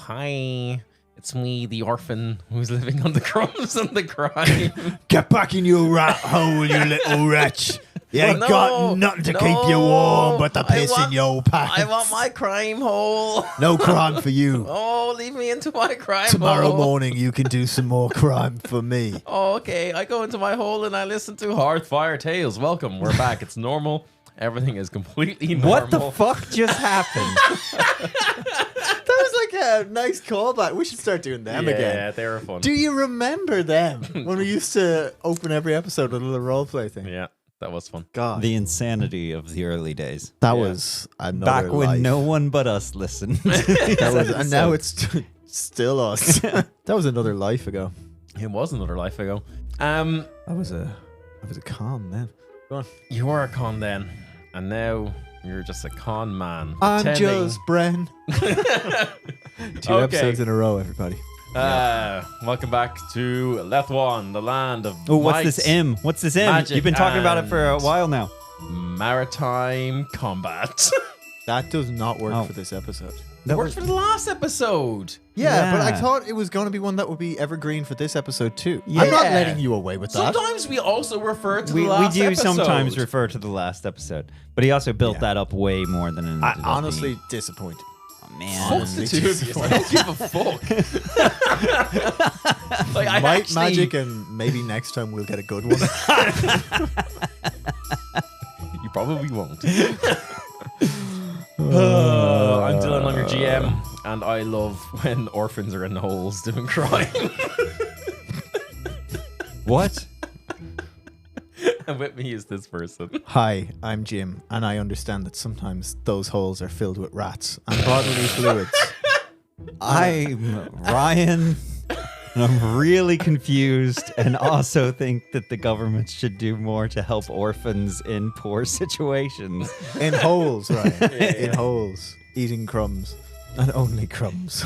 Hi, it's me, the orphan who's living on the crumbs and the crime. Get back in your rat hole, you little wretch. You ain't got nothing to keep you warm but the piss in your pants. I want my crime hole. No crime for you. Oh, leave me into my crime Tomorrow hole. morning you can do some more crime for me. Oh, okay. I go into my hole and I listen to Hearthfire Tales. Welcome. We're back. It's normal. Everything is completely normal. What the fuck just happened? That was like a nice callback. We should start doing them again. Yeah, they were fun. Do you remember them? When we used to open every episode with a little roleplay thing. Yeah, that was fun. God. The insanity of the early days. That was another Back when life. no one but us listened. That was, and now it's still us. That was another life ago. It was another life ago. That was a con then. Go on. You were a con then, and now you're just a con man. I'm pretending- just Bren. Two episodes in a row, everybody. Welcome back to Lethwan, the land of Oh, what's might, this M? What's this M? magic, You've been talking about it for a and while now. maritime combat. That does not work Oh. for this episode. That worked for the last episode. Yeah, but I Yeah. thought it was going to be one that would be evergreen for this episode too. Yeah. I'm not letting you away with that. Sometimes we also refer to We the last do episode. sometimes refer to the last episode, but he also built that up way more than it I ended up honestly being. disappointed. Oh, man. Fuck the two of you. I don't give a fuck. Like, I Might actually, magic, and maybe next time we'll get a good one. You probably won't. I'm Dylan, I'm your GM, and I love when orphans are in holes doing crime. What? And with me is this person. Hi, I'm Jim, and I understand that sometimes those holes are filled with rats and bodily fluids. I'm Ryan. And I'm really confused and also think that the government should do more to help orphans in poor situations. In holes, right? In holes, eating crumbs, and only crumbs.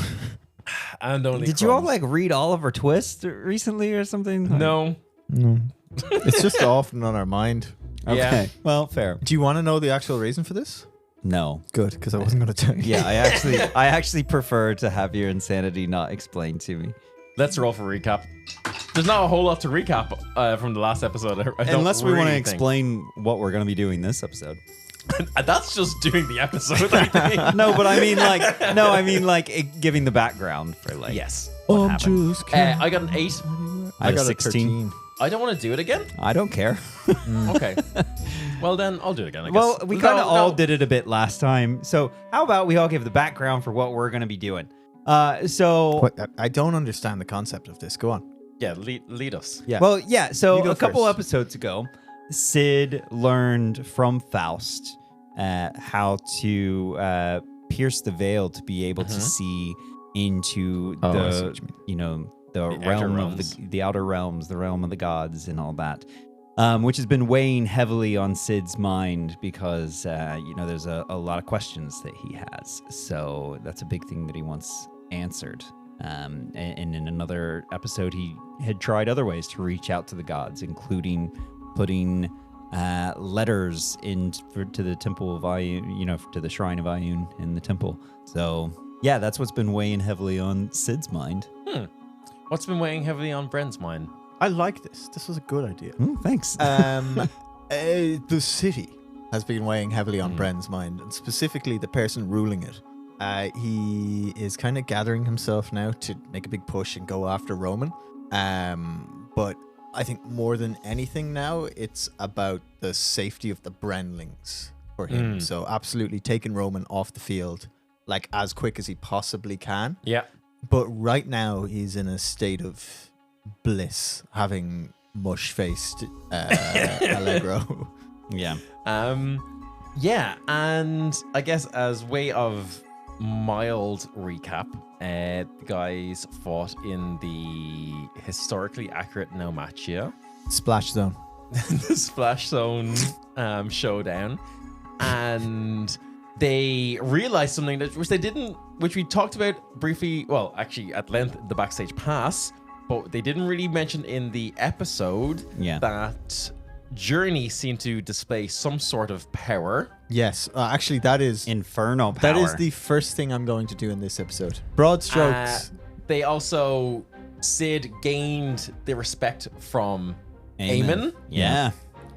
And only Did you all crumbs. read Oliver Twist recently or something? No. No, it's just often on our mind. Okay. Yeah. Well, fair. Do you want to know the actual reason for this? No. Good, because I wasn't going to tell you. Yeah, I actually prefer to have your insanity not explained to me. Let's roll for recap. There's not a whole lot to recap from the last episode. I don't Unless we want to really think. explain what we're going to be doing this episode. That's just doing the episode, I think. No, but I mean like giving the background for like. Yes. What happened? I got an 8. I got got a a 16. 13. I don't want to do it again. I don't care. Okay. Well, then I'll do it again, I guess. Well, we kind of No, all no. did it a bit last time. So how about we all give the background for what we're going to be doing? So What? I don't understand the concept of this. Go on. Yeah, lead us. Yeah. Well, yeah. So You go a couple first. episodes ago, Sid learned from Faust how to pierce the veil to be able to see into Oh, I see what the, you mean. the outer realm of realms. the outer realms, the realm of the gods, and all that. Which has been weighing heavily on Sid's mind because there's a lot of questions that he has. So that's a big thing that he wants answered. And in another episode, he had tried other ways to reach out to the gods, including putting letters to the temple of Iyun, to the shrine of Iyun in the temple. So yeah, that's what's been weighing heavily on Sid's mind. What's been weighing heavily on Bren's mind? I like this. This was a good idea. Thanks. The city has been weighing heavily on Bren's mind, and specifically the person ruling it. He is kind of gathering himself now to make a big push and go after Roman. But I think more than anything now, it's about the safety of the Brenlings for him. So absolutely taking Roman off the field, like as quick as he possibly can. Yeah. But right now he's in a state of bliss, having mush-faced Allegro. Yeah. Yeah, and I guess as way of mild recap, the guys fought in the historically accurate Naumachia, Splash zone. the Splash Zone showdown, and they realized something which we talked about briefly, well, actually at length, the backstage pass, but they didn't really mention in the episode Yeah. that Journey seemed to display some sort of power Yes, actually, that is Inferno power. that is the first thing I'm going to do in this episode. Broad strokes. They also, Sid gained the respect from Eamon. Yeah.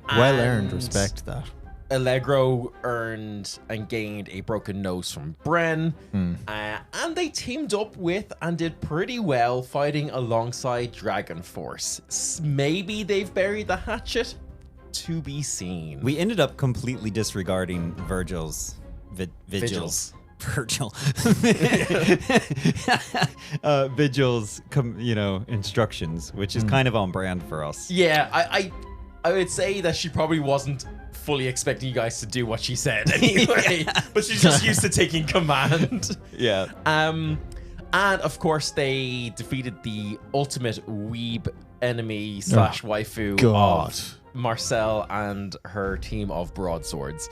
Well earned and respect, that. Allegro earned and gained a broken nose from Bren. Hmm. And they teamed up with and did pretty well fighting alongside Dragon Force. Maybe they've buried the hatchet? To be seen. We ended up completely disregarding Virgil's vigils. Virgil. Vigil's instructions, which is kind of on brand for us. Yeah, I would say that she probably wasn't fully expecting you guys to do what she said anyway, but she's just used to taking command. Yeah. And of course they defeated the ultimate weeb enemy / waifu God. of Marcel and her team of broadswords.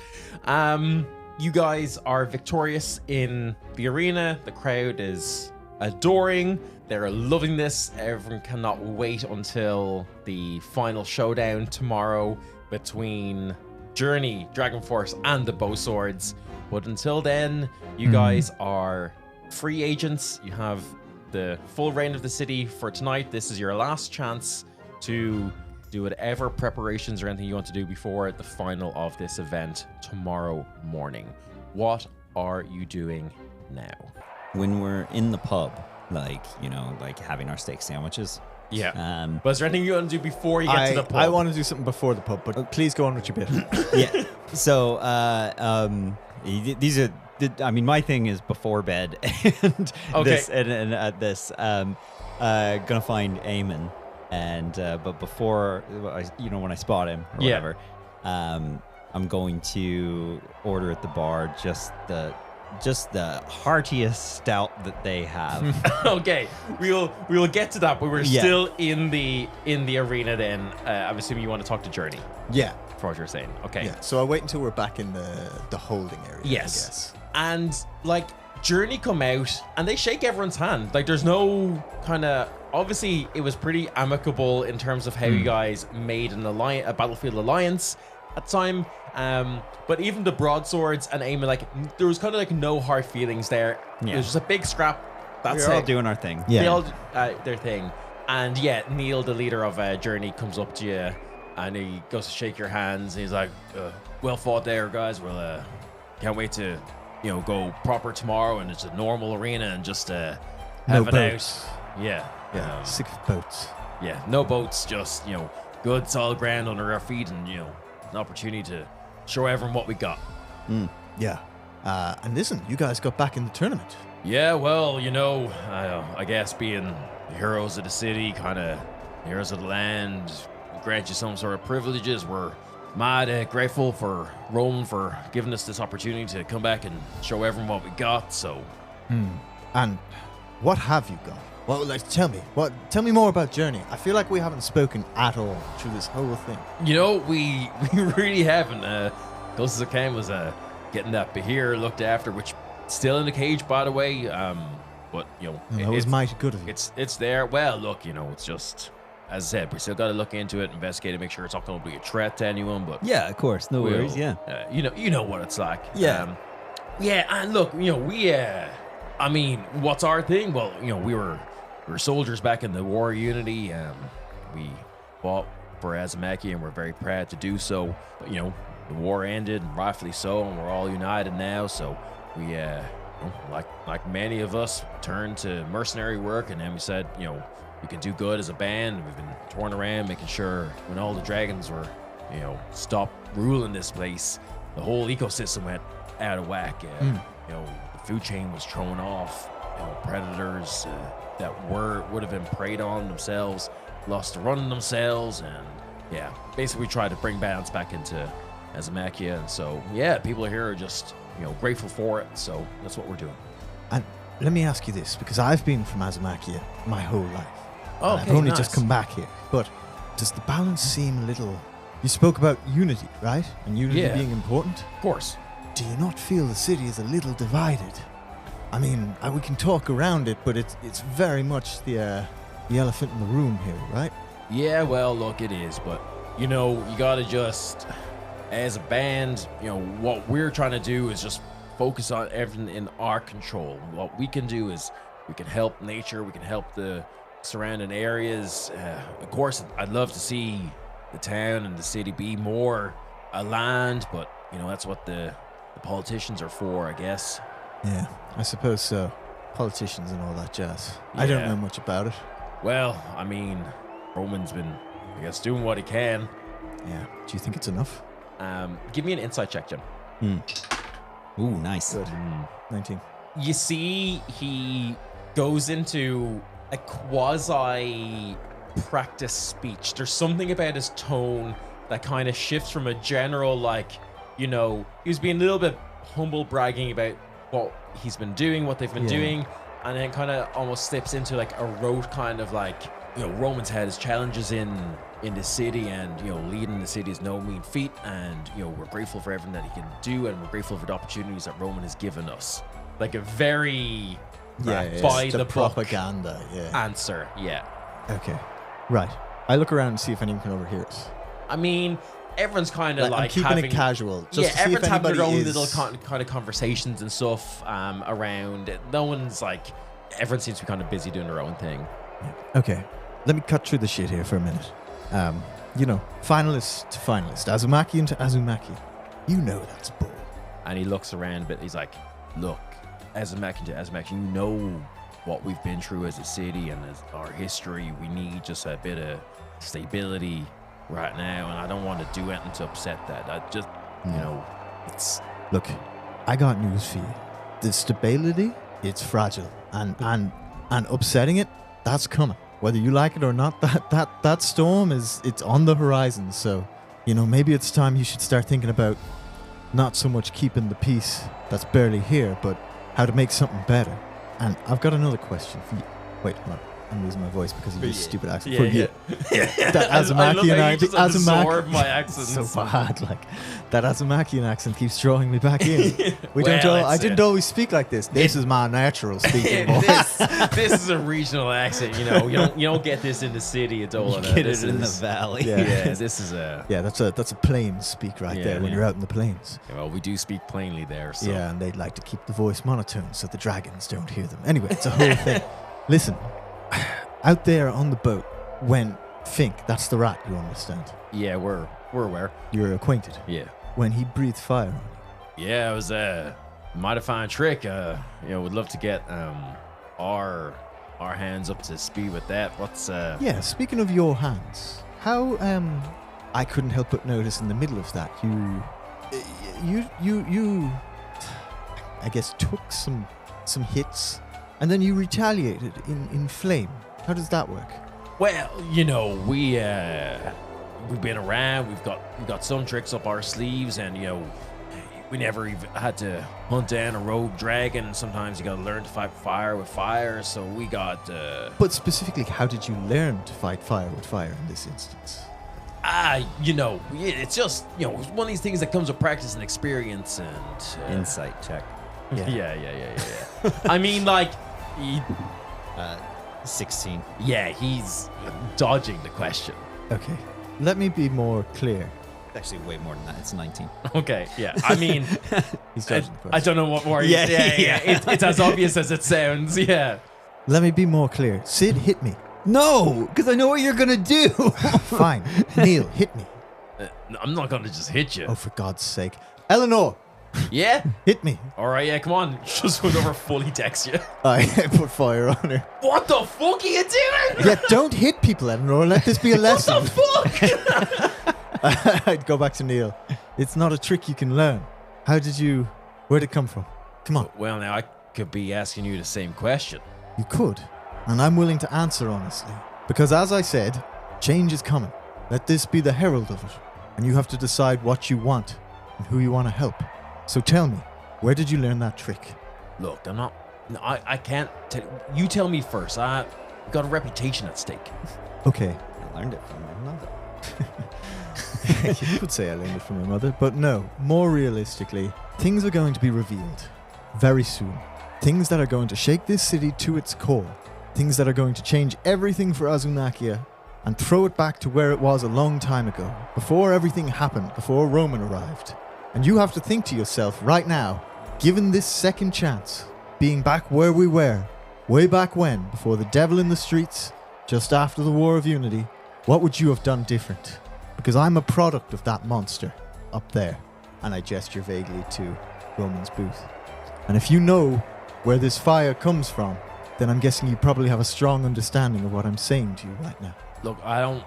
You guys are victorious in the arena. The crowd is adoring. They're loving this. Everyone cannot wait until the final showdown tomorrow between Journey, Dragon Force, and the bow swords. But until then, you guys are free agents. You have the full reign of the city for tonight. This is your last chance to do whatever preparations or anything you want to do before the final of this event tomorrow morning. What are you doing now? When we're in the pub, like having our steak sandwiches. Yeah. But is there anything you want to do before you get to the pub? I want to do something before the pub, but please go on with your bit. Yeah. So, these are. My thing is before bed, and Okay. this and this. Gonna find Eamon, and but before when I spot him or Yeah. whatever, I'm going to order at the bar just the heartiest stout that they have. Okay, we'll get to that, but we're Yeah. still in the arena. Then I'm assuming you want to talk to Journey Yeah. for what you're saying. Okay. Yeah. So I wait until we're back in the holding area. Yes. I guess. And Journey come out and they shake everyone's hand. There's no kind of, obviously it was pretty amicable in terms of how you guys made a battlefield alliance at the time. But even the broadswords and Eamon, there was kind of no hard feelings there. Yeah. It was just a big scrap. That's We're all it. doing our thing. Yeah. They all their thing. And yeah, Neil, the leader of Journey, comes up to you and he goes to shake your hands. And he's like, well fought there, guys. We'll can't wait to go proper tomorrow, and it's a normal arena and just have No it boats. out. Yeah. Yeah. Sick of boats. Yeah, no boats, just good solid ground under our feet, and an opportunity to show everyone what we got. Yeah. And listen, you guys got back in the tournament. Yeah, well, I guess being the heroes of the city, kind of heroes of the land, grant you some sort of privileges. We're mad grateful for Rome for giving us this opportunity to come back and show everyone what we got. So, And what have you got? Well, tell me. Tell me more about Journey. I feel like we haven't spoken at all through this whole thing. we really haven't. Closest I came was getting that Byyyyeeeee looked after, which still in the cage, by the way. But That was mighty good of you. it's there. Well, look, it's just, as I said, we still got to look into it, investigate it, make sure it's not going to be a threat to anyone. But Yeah, of course. No worries. we'll, Yeah. you know what it's like. Yeah. Yeah, and look, we what's our thing? Well, we were soldiers back in the War of Unity. We fought for Azumaki, and we're very proud to do so. But the war ended, and rightfully so, and we're all united now. So we, like many of us, turned to mercenary work, and then we said, we can do good as a band. We've been touring around, making sure when all the dragons were, stopped ruling this place, the whole ecosystem went out of whack. The food chain was thrown off. Predators that would have been preyed on themselves lost the run themselves, and basically we tried to bring balance back into Azumaki. And so people here are just grateful for it. So that's what we're doing. And let me ask you this, because I've been from Azumaki my whole life. Oh, And I've only just come back here. But does the balance seem a little... You spoke about unity, right? And unity Yeah. being important. Of course. Do you not feel the city is a little divided? I mean, we can talk around it, but it's very much the elephant in the room here, right? Yeah, well, look, it is, but you gotta just as a band, what we're trying to do is just focus on everything in our control. What we can do is we can help nature, we can help the surrounding areas. Of course, I'd love to see the town and the city be more a land, but that's what the politicians are for, I guess. Yeah, I suppose so. Politicians and all that jazz. I don't know much about it. Well, I mean, Roman's been, I guess, doing what he can. Yeah. Do you think it's enough? Give me an insight check, Jim. Ooh, nice. Good. 19. You see, he goes into a quasi practice speech. There's something about his tone that kind of shifts from a general, he was being a little bit humble, bragging about what he's been doing, what they've been doing, and then kind of almost slips into a rote kind of Roman's had his challenges in the city, and leading the city is no mean feat, and we're grateful for everything that he can do, and we're grateful for the opportunities that Roman has given us. Like a very by the propaganda answer. Yeah. Okay. Right. I look around and see if anyone can overhear us. I mean, everyone's kind of I'm keeping it casual. Just to see everyone's if having their own anybody little kind of conversations and stuff around. No one's everyone seems to be kind of busy doing their own thing. Okay. Let me cut through the shit here for a minute. Finalist to finalist, Azumaki into Azumaki. That's bull. And he looks around a bit. He's like, look, Azumaki to Azumaki, what we've been through as a city and as our history. We need just a bit of stability right now, and I don't want to do anything to upset that. I just, it's... Look, I got news for you. The stability, it's fragile, and upsetting it, that's coming. Whether you like it or not, that storm it's on the horizon. So, maybe it's time you should start thinking about not so much keeping the peace that's barely here, but how to make something better. And I've got another question for you. Wait, hold on. I'm losing my voice because of your stupid accent. For you. That Azumaki and I just absorb my accent. So bad. That Azumakian accent keeps drawing me back in. I didn't always speak like this. This is my natural speaking voice. This is a regional accent. You don't get this in the city at all. You get it in the valley. Yeah, this is a that's a plain speak there when you're out in the plains. Yeah, well, we do speak plainly there. So. Yeah, and they'd like to keep the voice monotone so the dragons don't hear them. Anyway, it's a whole thing. Listen. Out there on the boat, when Fink, that's the rat, you understand? Yeah, we're aware. You're acquainted. Yeah. When he breathed fire on you. Yeah, it was a modifying trick. Would love to get our hands up to speed with that. What's Yeah, speaking of your hands, how I couldn't help but notice in the middle of that you I guess took some hits. And then you retaliated in flame. How does that work? Well, we've been around. We've got some tricks up our sleeves, and we never even had to hunt down a rogue dragon. Sometimes you got to learn to fight fire with fire. So we got. But specifically, how did you learn to fight fire with fire in this instance? It's just it's one of these things that comes with practice and experience and insight check. Yeah. I mean, 16. Yeah, he's dodging the question. Okay. Let me be more clear. Actually, way more than that. It's 19. Okay, yeah. I mean, he's dodging the question. I don't know what more. Yeah. It's as obvious as it sounds. Yeah. Let me be more clear. Sid, hit me. No, because I know what you're gonna do. Fine. Neil, hit me. I'm not gonna just hit you. Oh, for God's sake. Eleanor. Yeah? Hit me. All right, yeah, come on. Just went over fully text you. I put fire on her. What the fuck are you doing? Yeah, don't hit people, Eleanor. Let this be a lesson. What the fuck? I'd go back to Neil. It's not a trick you can learn. Where'd it come from? Come on. Well, now I could be asking you the same question. You could, and I'm willing to answer honestly. Because as I said, change is coming. Let this be the herald of it. And you have to decide what you want and who you want to help. So tell me, where did you learn that trick? Look, I can't you tell me first. I got a reputation at stake. Okay. I learned it from my mother. You could say I learned it from my mother, but no, more realistically, things are going to be revealed very soon. Things that are going to shake this city to its core. Things that are going to change everything for Azunakia and throw it back to where it was a long time ago, before everything happened, before Roman arrived. And you have to think to yourself right now, given this second chance, being back where we were, way back when, before the devil in the streets, just after the War of Unity, what would you have done different? Because I'm a product of that monster up there. And I gesture vaguely to Roman's booth. And if you know where this fire comes from, then I'm guessing you probably have a strong understanding of what I'm saying to you right now. Look, I don't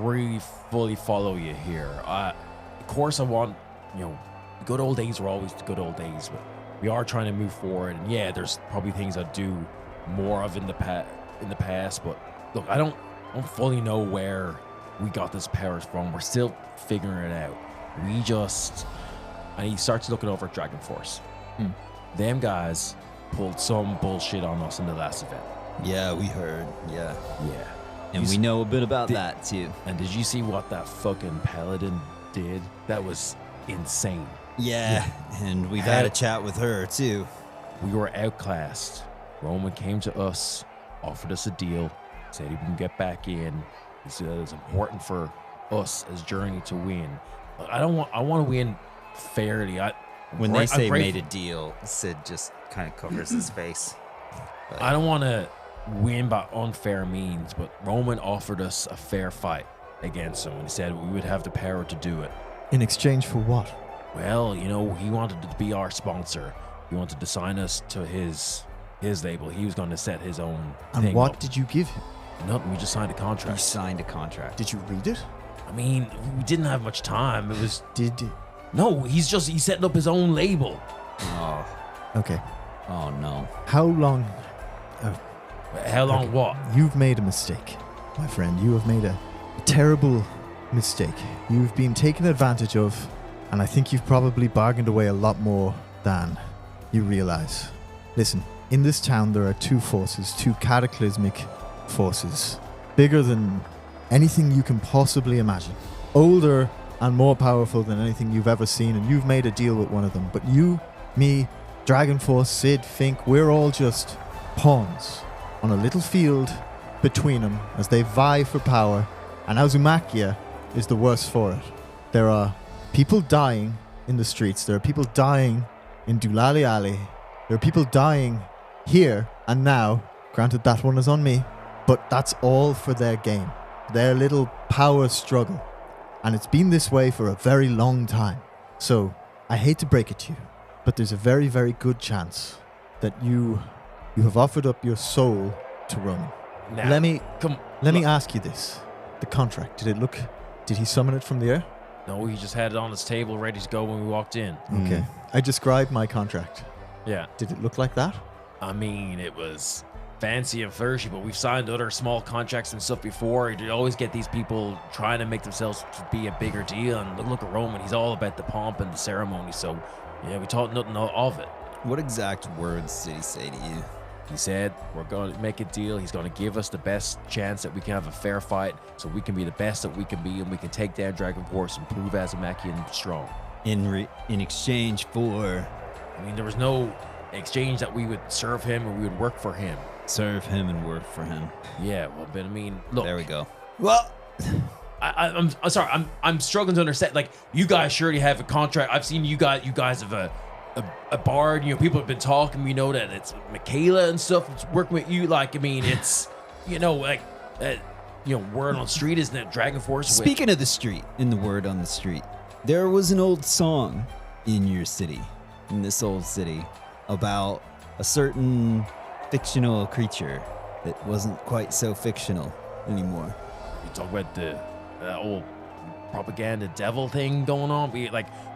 really fully follow you here. Of course, I want, the good old days were always the good old days, but we are trying to move forward. And yeah, there's probably things I'd do more of in the past. But look, I don't fully know where we got this powers from. We're still figuring it out. And he starts looking over at Dragon Force. Them guys pulled some bullshit on us in the last event. Yeah, we heard. Yeah. And You we know a bit about that too. And did you see what that fucking paladin did? That was insane. Yeah. And we've had a chat with her too. We were outclassed. Roman came to us, offered us a deal, said he can get back in. He said it's important for us as Journey to win. I want to win fairly. When they say made a deal, Sid just kind of covers his face. But I don't want to win by unfair means, but Roman offered us a fair fight against him and said we would have the power to do it. In exchange for what? Well, he wanted to be our sponsor. He wanted to sign us to his label. He was going to set his own And thing what up. did you give him? Nothing. We just signed a you contract. signed a contract. Did you read it? I mean, we didn't have much time. It was Did no. He's setting up his own label. Oh. Okay. Oh no. How long? How long? Okay. What? You've made a mistake, my friend. You have made a terrible mistake. You've been taken advantage of, and I think you've probably bargained away a lot more than you realize. Listen, in this town there are two forces, two cataclysmic forces, bigger than anything you can possibly imagine, older and more powerful than anything you've ever seen, and you've made a deal with one of them. But you, me, Dragon Force, Sid, Fink, we're all just pawns on a little field between them as they vie for power, and Azumakia is the worse for it. There are people dying in the streets. There are people dying in Dulali Alley. There are people dying here and now. Granted, that one is on me, but that's all for their game, their little power struggle. And it's been this way for a very long time. So, I hate to break it to you, but there's a very, very good chance that you have offered up your soul to Roman. Now, Let me look. ask you this. The contract, did he summon it from the air? No, he just had it on his table, ready to go when we walked in. Okay. I described my contract. Yeah. Did it look like that? I mean, it was fancy and flashy, but we've signed other small contracts and stuff before. You always get these people trying to make themselves to be a bigger deal. And look at Roman, he's all about the pomp and the ceremony. So, yeah, we thought nothing of it. What exact words did he say to you? He said, we're going to make a deal. He's going to give us the best chance that we can have a fair fight so we can be the best that we can be and we can take down Dragon Force and prove Azumakian strong. In exchange for I mean, there was no exchange that we would serve him or we would work for him. serve him and work for him. Yeah, well, but I mean, look. There we go. Well, I'm sorry. I'm struggling to understand. Like, you guys surely have a contract. I've seen you guys have a bard. People have been talking. We know that it's Michaela and stuff. It's working with you. Like, I mean, it's word on the street, isn't it? Dragon Force. Speaking of the street, in the word on the street, there was an old song in your city, in this old city, about a certain fictional creature that wasn't quite so fictional anymore. You talk about the old propaganda devil thing going on. We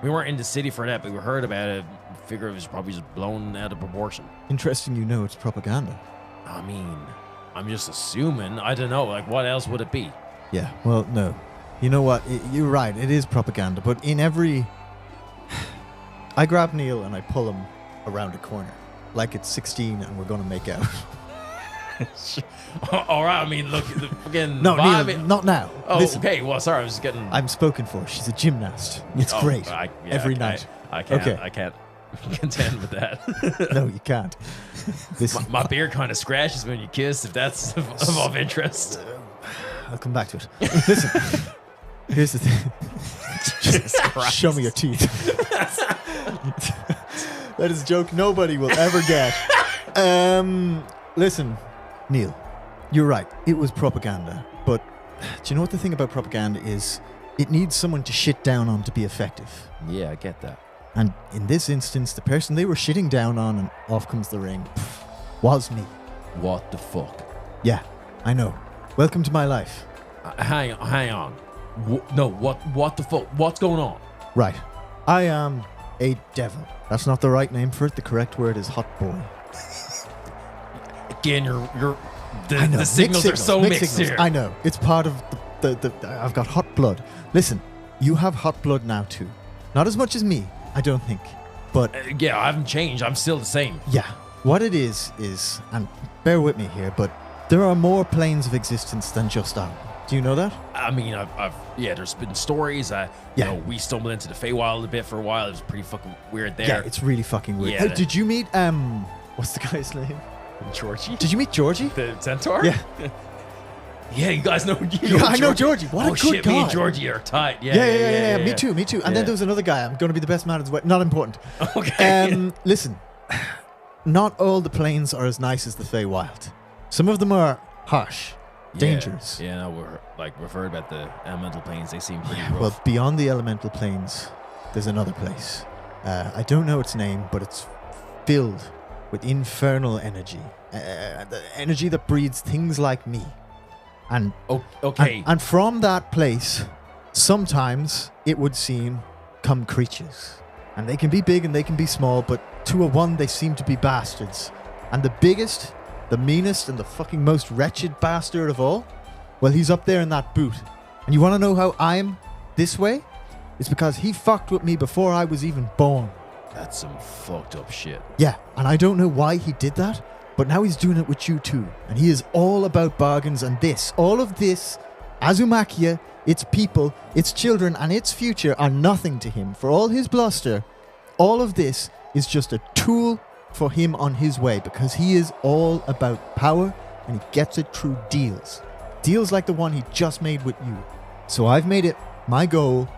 weren't in the city for that, but we heard about it. Figure it was probably just blown out of proportion. Interesting, it's propaganda. I mean, I'm just assuming. I don't know. Like, what else would it be? Yeah, well, no. You know what? You're right. It is propaganda. But in every... I grab Neil and I pull him around a corner. Like it's 16 and we're going to make out. All right. I mean, look, the fucking No, vibe. Neil, not now. Oh, Listen, okay. Well, sorry. I was just getting... I'm spoken for. She's a gymnast. It's great. Every night. I can't. Okay. I can't contend with that. No, you can't. Listen, My beard kind of scratches when you kiss, if that's of interest. I'll come back to it. Listen, here's the thing. Show me your teeth. That is a joke nobody will ever get. Listen, Neil, you're right. It was propaganda. But do you know what the thing about propaganda is? It needs someone to shit down on to be effective. Yeah, I get that. And in this instance, the person they were shitting down on, and off comes the ring, was me. What the fuck? Yeah, I know. Welcome to my life. Hang on. What the fuck? What's going on? Right. I am a devil. That's not the right name for it. The correct word is hot boy. Again, I know. the signals are so mixed here. I know. It's part of the I've got hot blood. Listen, you have hot blood now too. Not as much as me, I don't think. But yeah, I haven't changed. I'm still the same. yeah, what it is, and bear with me here, but there are more planes of existence than just our one. Do you know that? I mean, there's been stories. You know, we stumbled into the Feywild a bit for a while. It was pretty fucking weird there. Yeah, it's really fucking weird. Yeah, Did you meet what's the guy's name? Georgie? Did you meet Georgie? The centaur? Yeah. Yeah, you guys know. I know Georgie. What a good shit, guy. Me and Georgie are tight. Yeah. Me too. And then there was another guy. I'm going to be the best man at his wedding. Not important. Okay. Listen, not all the planes are as nice as the Feywild. Some of them are harsh, dangerous. Yeah, no, we've heard about the elemental planes. They seem pretty rough. Well, beyond the elemental planes, there's another place. I don't know its name, but it's filled with infernal energy. The energy that breeds things like me. And okay. And from that place, sometimes it would seem come creatures. And they can be big and they can be small, but to a one, they seem to be bastards. And the biggest, the meanest, and the fucking most wretched bastard of all, well, he's up there in that boot. And you want to know how I'm this way? It's because he fucked with me before I was even born. That's some fucked up shit. Yeah, and I don't know why he did that, but now he's doing it with you too. And he is all about bargains, and all of this, Azumakia, its people, its children, and its future are nothing to him. For all his bluster, all of this is just a tool for him on his way, because he is all about power, and he gets it through deals. Deals like the one he just made with you. So I've made it my goal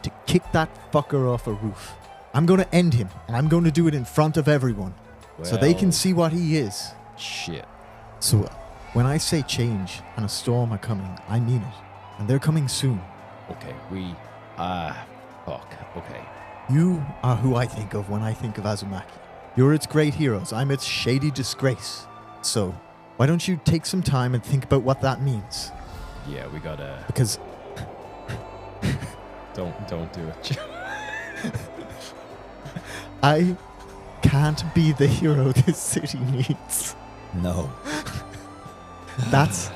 to kick that fucker off a roof. I'm going to end him, and I'm going to do it in front of everyone. So they can see what he is. Shit. So when I say change and a storm are coming, I mean it. And they're coming soon. Okay, okay. You are who I think of when I think of Azumaki. You're its great heroes. I'm its shady disgrace. So why don't you take some time and think about what that means? Yeah, we gotta... Because... Don't do it. I can't be the hero this city needs. No. That's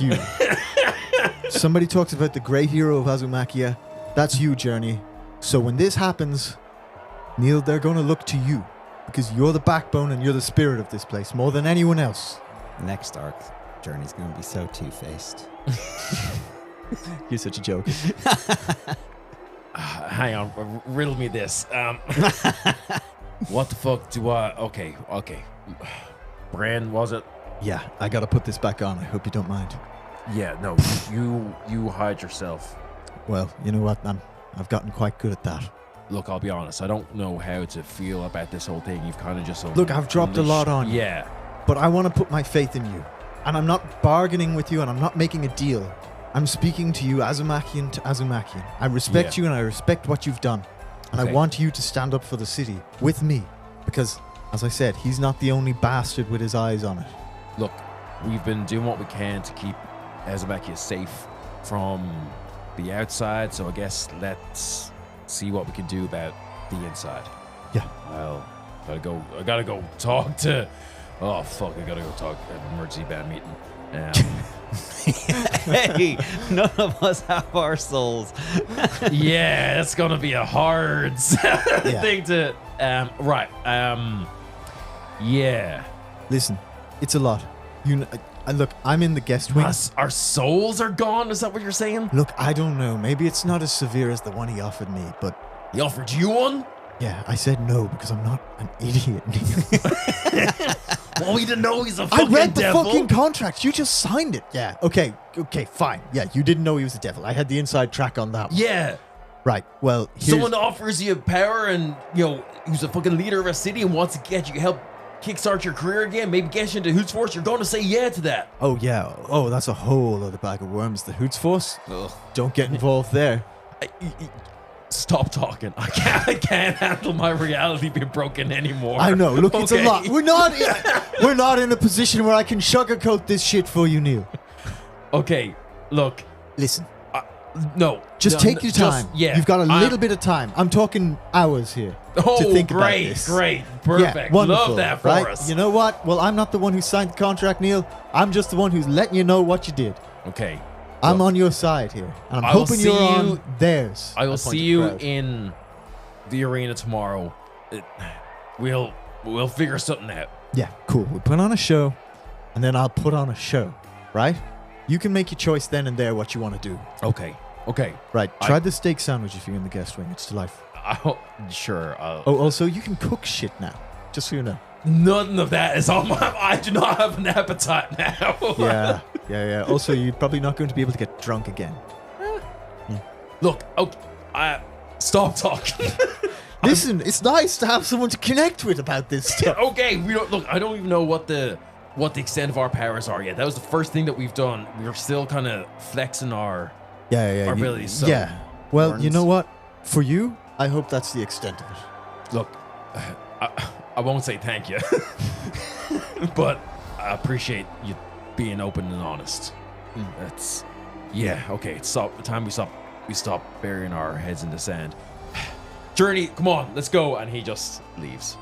you. Somebody talks about the great hero of Azumakia. That's you, Journey. So when this happens, Neil, they're going to look to you. Because you're the backbone and you're the spirit of this place, more than anyone else. Next arc, Journey's going to be so two-faced. You're such a joke. Hang on, riddle me this. What the fuck do I... Okay. Bran, was it? Yeah, I got to put this back on. I hope you don't mind. Yeah, no, you hide yourself. Well, you know what? I've gotten quite good at that. Look, I'll be honest. I don't know how to feel about this whole thing. You've kind of just... Look, I've dropped a lot on you. Yeah. But I want to put my faith in you. And I'm not bargaining with you, and I'm not making a deal. I'm speaking to you, Azumakian to Azumakian. I respect you, and I respect what you've done. And I want you to stand up for the city with me. Because, as I said, he's not the only bastard with his eyes on it. Look, we've been doing what we can to keep Azumakia safe from the outside, so I guess let's see what we can do about the inside. Yeah. Well, I gotta go talk to... Oh, fuck, I gotta go talk at an emergency band meeting. Hey, none of us have our souls. Yeah, it's gonna be a hard thing to... yeah. Listen, it's a lot. Look, I'm in the guest wing. Our souls are gone? Is that what you're saying? Look, I don't know. Maybe it's not as severe as the one he offered me, but... He offered you one? Yeah, I said no because I'm not an idiot. Well, we didn't know he's a I fucking read the devil. fucking contract. You just signed it. Yeah. Okay, fine. Yeah, you didn't know he was a devil. I had the inside track on that one. Yeah. Right. Well, here's... Someone offers you power and, who's a fucking leader of a city and wants to get you help kickstart your career again, maybe get you into Hoots Force, you're going to say yeah to that. Oh, yeah. Oh, that's a whole other bag of worms. The Hoots Force? Ugh. Don't get involved there. Stop talking. I can't handle my reality being broken anymore. I know. Look, it's a Okay. lot. We're not in a position where I can sugarcoat this shit for you, Neil. Okay, look. Listen. No. Just take your time. Yeah. You've got a little bit of time. I'm talking hours here to think about this. Great. Perfect. Yeah, wonderful, Love that for right? us. You know what? Well, I'm not the one who signed the contract, Neil. I'm just the one who's letting you know what you did. Okay. I'm on your side here. And I'm I will hoping see you're you- on theirs. I will at point see of you crowd. in the arena tomorrow. We'll figure something out. Yeah, cool. We'll put on a show, and then I'll put on a show, right? You can make your choice then and there what you want to do. Okay. Right. Try the steak sandwich if you're in the guest wing. It's delightful. Sure. Oh, also, you can cook shit now. Just so you know. None of that is on my. I do not have an appetite now. Yeah. Also, you're probably not going to be able to get drunk again. Look. Okay. Stop talking. Listen, it's nice to have someone to connect with about this stuff. Okay. We don't look. I don't even know what the extent of our powers are yet. That was the first thing that we've done. We're still kind of flexing our. Yeah. Our abilities, so- yeah. Well, you Burns. know what? For you, I hope that's the extent of it. Look. I won't say thank you, but I appreciate you being open and honest. That's okay. It's time we stop burying our heads in the sand. Journey, come on, let's go. And he just leaves.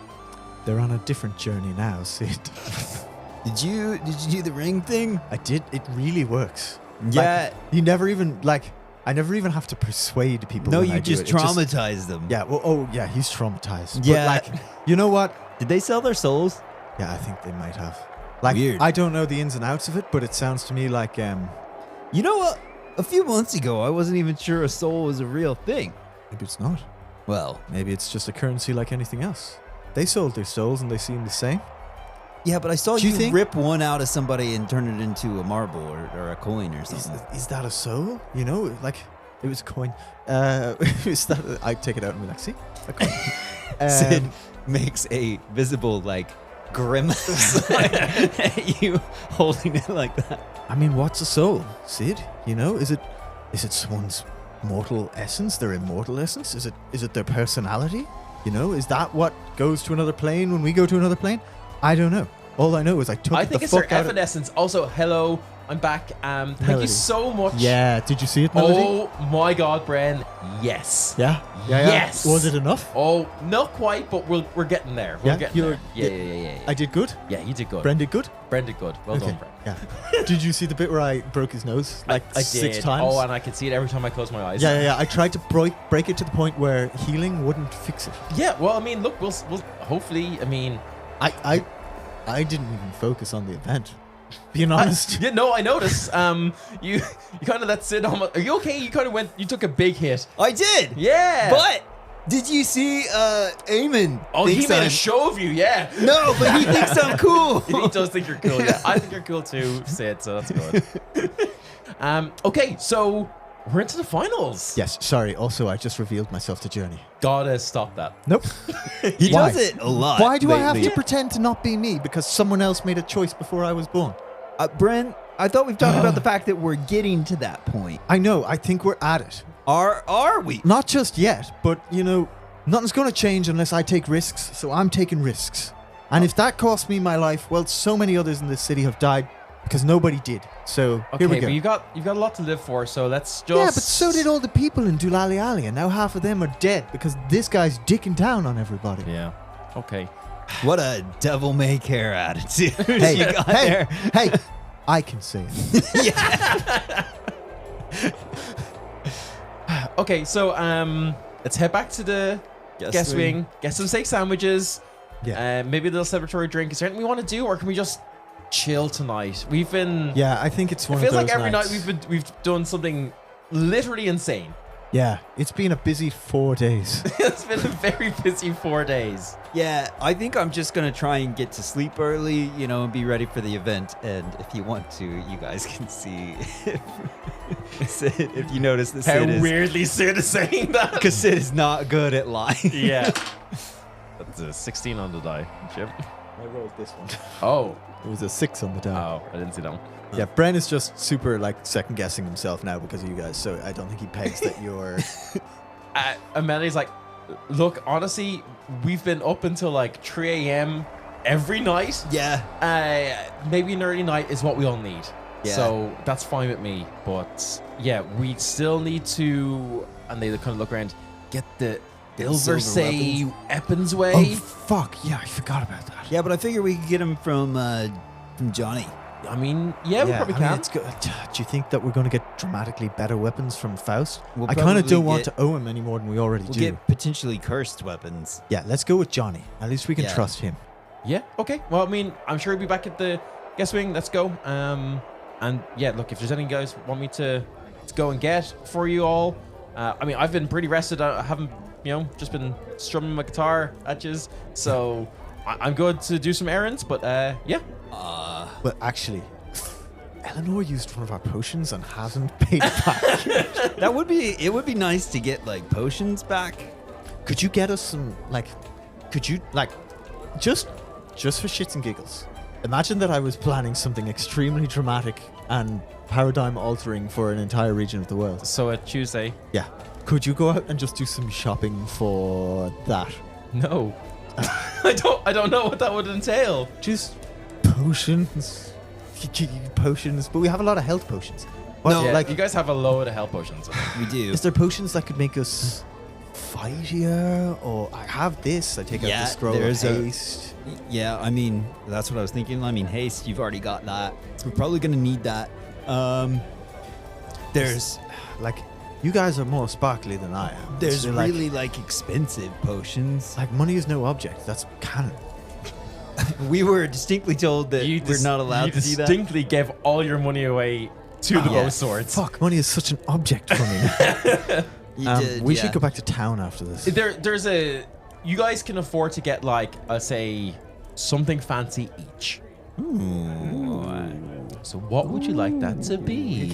They're on a different journey now, Sid. Did you do the ring thing? I did. It really works. Yeah. Like, you never even I never even have to persuade people. No, when you I do just it. It traumatize them. Yeah. Well. Oh, yeah. He's traumatized. Yeah. But you know what? Did they sell their souls? Yeah, I think they might have. Like, Weird. I don't know the ins and outs of it, but it sounds to me like You know what? A few months ago, I wasn't even sure a soul was a real thing. maybe it's not. Well, Maybe it's just a currency like anything else. They sold their souls and they seem the same. yeah, but I saw Do you you think- rip one out of somebody and turn it into a marble or a coin or something. Is that a soul? You know, like it was a coin. Is that? I take it out and be like, see, a coin. Sid makes a visible grimace at you holding it like that. I mean, what's a soul, Sid? You know, is it someone's mortal essence, their immortal essence? Is it their personality? You know, is that what goes to another plane when we go to another plane? I don't know. All I know is I took I the think it's their fuck out of. evanescence. Also, hello, I'm back. Thank Melody. you so much. Yeah, did you see it, Melody? Oh my God, Bren. Yes. Yeah. Yes. Was it enough? Oh, not quite, but we're getting there. We're Yeah, getting you're- there. yeah. Yeah. I did good. Yeah, you did good. Bren did good. Bren did good. Well done, Bren. Yeah. Did you see the bit where I broke his nose I 6 did. times? Oh, and I could see it every time I close my eyes. Yeah. I tried to break it to the point where healing wouldn't fix it. Yeah. Well, I mean, look, we'll hopefully. I mean, I didn't even focus on the event. Being honest. yeah. No, I noticed. You kind of let Sid on. Are you okay? You kind of went. You took a big hit. I did. Yeah. But did you see Eamon? Oh, he thinks made a I'm- show of you. Yeah. No, but he thinks I'm cool. He does think you're cool. Yeah, I think you're cool too, Sid. So that's good. Okay, so we're into the finals. Yes, sorry. Also, I just revealed myself to Journey. Gotta stop that. Nope. He Why? does it a lot. Why do I have to lately. pretend to not be me because someone else made a choice before I was born? Brent, I thought we've talked about the fact that we're getting to that point. I know. I think we're at it. Are we? Not just yet, but, you know, nothing's going to change unless I take risks, so I'm taking risks. And if that cost me my life, well, so many others in this city have died because nobody did. So Okay, here we go. but you've got a lot to live for, so let's just. Yeah, but so did all the people in Doolally Alley, and now half of them are dead because this guy's dicking down on everybody. Yeah. Okay. What a devil may care attitude Hey, you got hey, there. hey, I can say it. Okay, so let's head back to the guest wing, get some steak sandwiches. Yeah. Maybe a little celebratory drink. Is there anything we want to do, or can we just chill tonight? We've been. Yeah, I think it's one It of feels those like every nights. night we've done something literally insane. Yeah, it's been a busy 4 days. It's been a very busy 4 days. Yeah, I think I'm just going to try and get to sleep early, and be ready for the event. And if you want to, you guys can see Sid, if you notice that How Sid is... weirdly Sid is saying that. Because Sid is not good at lying. Yeah. That's a 16 on the die, Jim. I rolled this one. Oh. It was a 6 on the die. Oh, I didn't see that one. Yeah, Bren is just super second guessing himself now because of you guys. So I don't think he pegs that you're. Amelia's like, look, honestly, we've been up until 3 a.m. every night. Yeah. Maybe an early night is what we all need. Yeah. So that's fine with me. But yeah, we still need to, and they kind of look around, get the Silver say weapons way. Oh fuck! Yeah, I forgot about that. Yeah, but I figure we could get him from Johnny. I mean, yeah, we probably I mean, can. it's good. Do you think that we're going to get dramatically better weapons from Faust? We'll I kind of probably don't want get- to owe him any more than we already We'll do. get potentially cursed weapons. Yeah, let's go with Johnny. At least we can Yeah. trust him. Yeah, okay. Well, I mean, I'm sure he'll be back at the guest wing. Let's go. And yeah, look, if there's any guys want me to go and get for you all, I mean, I've been pretty rested. I haven't, just been strumming my guitar at yous. So I'm good to do some errands, but yeah. Well, actually, Eleanor used one of our potions and hasn't paid it back. It would be nice to get potions back. Could you get us some just for shits and giggles? Imagine that I was planning something extremely dramatic and paradigm altering for an entire region of the world. So a Tuesday. Yeah. Could you go out and just do some shopping for that? No. I don't know what that would entail. Just potions. Potions, but we have a lot of health potions. What, Yeah, you guys have a load of health potions. We do. is there potions that could make us fightier? Or I have this. I take out Yeah, the scroll of there's a- haste. Yeah, I mean, that's what I was thinking. I mean, haste, you've already got that. We're probably going to need that. There's You guys are more sparkly than I am. there's So, really expensive potions. money is no object. That's canon. We were distinctly told that we're not allowed to do You that. distinctly gave all your money away to the bow swords. Fuck, money is such an object for me. You did, We yeah. should go back to town after this. There's a. You guys can afford to get say something fancy each. So what would you like that to be?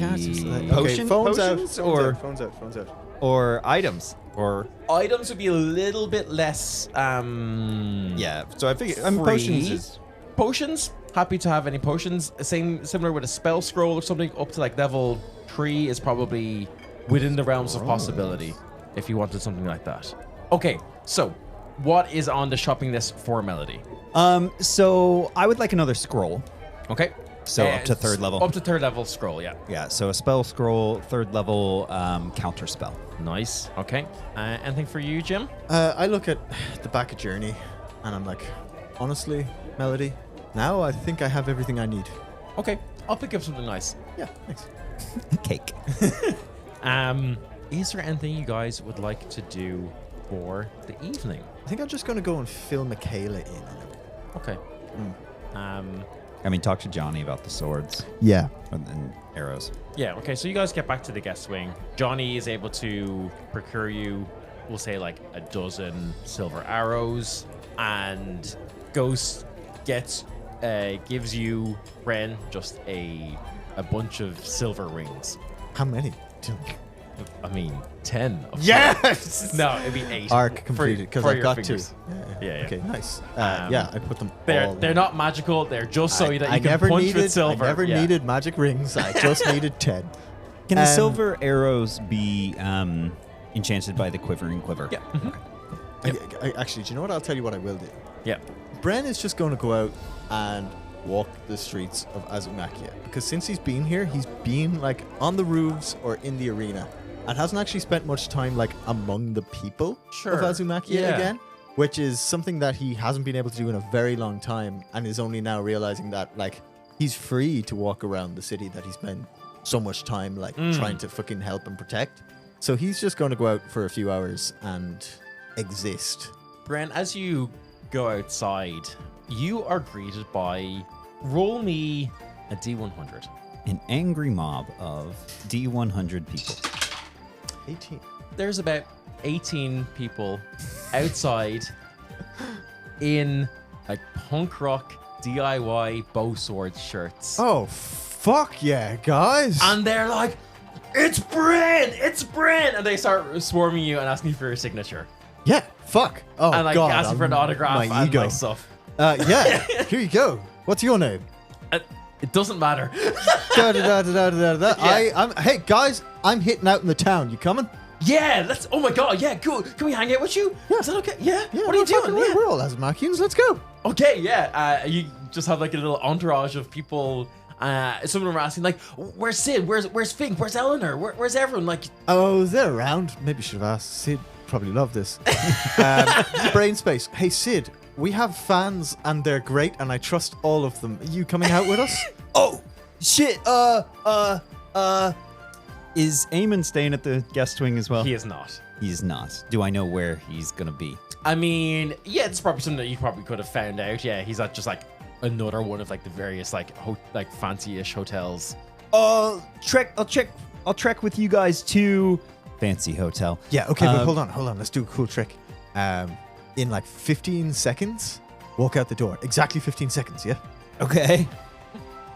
Potion- potions or- Phones out. Or items. Or Items would be a little bit less. yeah. So I figure Free. potions is Potions. Happy to have any potions. Similar with a spell scroll or something up to level 3 is probably within the realms of possibility if you wanted something like that. Okay, so what is on the shopping list for Melody? So I would like another scroll. Okay. So up to third level. Up to third level scroll, yeah. Yeah, so a spell scroll, third level counter spell. Nice. Okay. Anything for you, Jim? I look at the back of Journey and I'm like, honestly, Melody, now I think I have everything I need. Okay. I'll pick up something nice. Yeah, thanks. Cake. Is there anything you guys would like to do for the evening? I think I'm just going to go and fill Michaela in on it. Okay. I mean, talk to Johnny about the swords Yeah. and arrows. Yeah, okay, so you guys get back to the guest wing. Johnny is able to procure you, we'll say, a dozen silver arrows, and Ghost gives you, Ren, just a bunch of silver rings. How many? I mean, 10. Yes! No, it'd be 8. Arc completed because for I your got fingers. 2. Yeah. Okay, nice. Yeah, I put them all They're not magical, they're just so that you I can never punch needed, with silver. I never Yeah. needed magic rings. I just needed 10. Can the silver arrows be enchanted by the quivering quiver? Yeah. I actually, do you know what? I'll tell you what I will do. Yeah. Bren is just going to go out and walk the streets of Azumakia because since he's been here, he's been on the roofs or in the arena and hasn't actually spent much time among the people Sure. of Azumakia Yeah. again, which is something that he hasn't been able to do in a very long time and is only now realizing that he's free to walk around the city that he spent so much time trying to fucking help and protect. So he's just going to go out for a few hours and exist. Bren, as you go outside, you are greeted by roll me a D100. An angry mob of D100 people. 18. There's about 18 people outside in like punk rock DIY bow sword shirts. Oh, fuck yeah, guys. And they're like, it's Bryn! It's Bryn! And they start swarming you and asking you for your signature. yeah, fuck. Oh, And like God. asking for an autograph my and ego. like stuff. Yeah, here you go. What's your name? It doesn't matter. Da, da, da, da, da, da, da. Yeah. Hey, guys, I'm hitting out in the town. You coming? Yeah, let's. Oh my god, yeah, cool. Can we hang out with you? Yeah. Is that okay? Yeah. Yeah, What are you we're fucking doing? right. Yeah. We're all Asmakians. Let's go. Okay, yeah. You just have like a little entourage of people. Some of them are asking like, "Where's Sid? Where's Fink? Where's Eleanor? Where's everyone?" Like, Oh, they're around. Maybe should have asked. Sid probably love this. Brain space. Hey, Sid, we have fans and they're great and I trust all of them. Are you coming out with us? Oh, shit. Is Eamon staying at the guest wing as well? he is not. He's not. Do I know where he's going to be? I mean, yeah, it's probably something that you probably could have found out. Yeah, he's not just like another one of like the various like like fancy-ish hotels. I'll trek with you guys to fancy hotel. Yeah, okay, but hold on. Let's do a cool trick. In like 15 seconds, walk out the door. Exactly 15 seconds, yeah? Okay.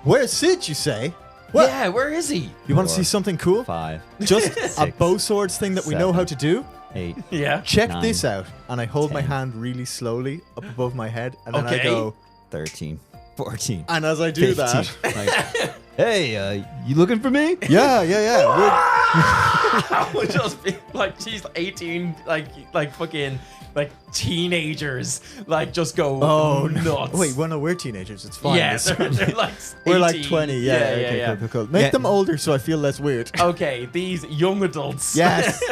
Where's Sid, you say? What? Yeah, where is he? You want to 4, see something cool? 5, Just a 6, bow swords thing that we know 7. how to do? 8. Yeah. Check 9, this out. And I hold my 10. hand really slowly up above my head. And then I Okay. go, 13, 14. and as I do 15. that, Like, hey, you looking for me? yeah. I would just be like, she's 18, like fucking, like teenagers, like just go Oh, nuts. no. Wait, well, no, we're teenagers. It's fine. Yeah, It's they're like 18. we're like 20. Yeah, okay, yeah. Cool. Make Yeah. them older so I feel less weird. Okay, these young adults. Yes.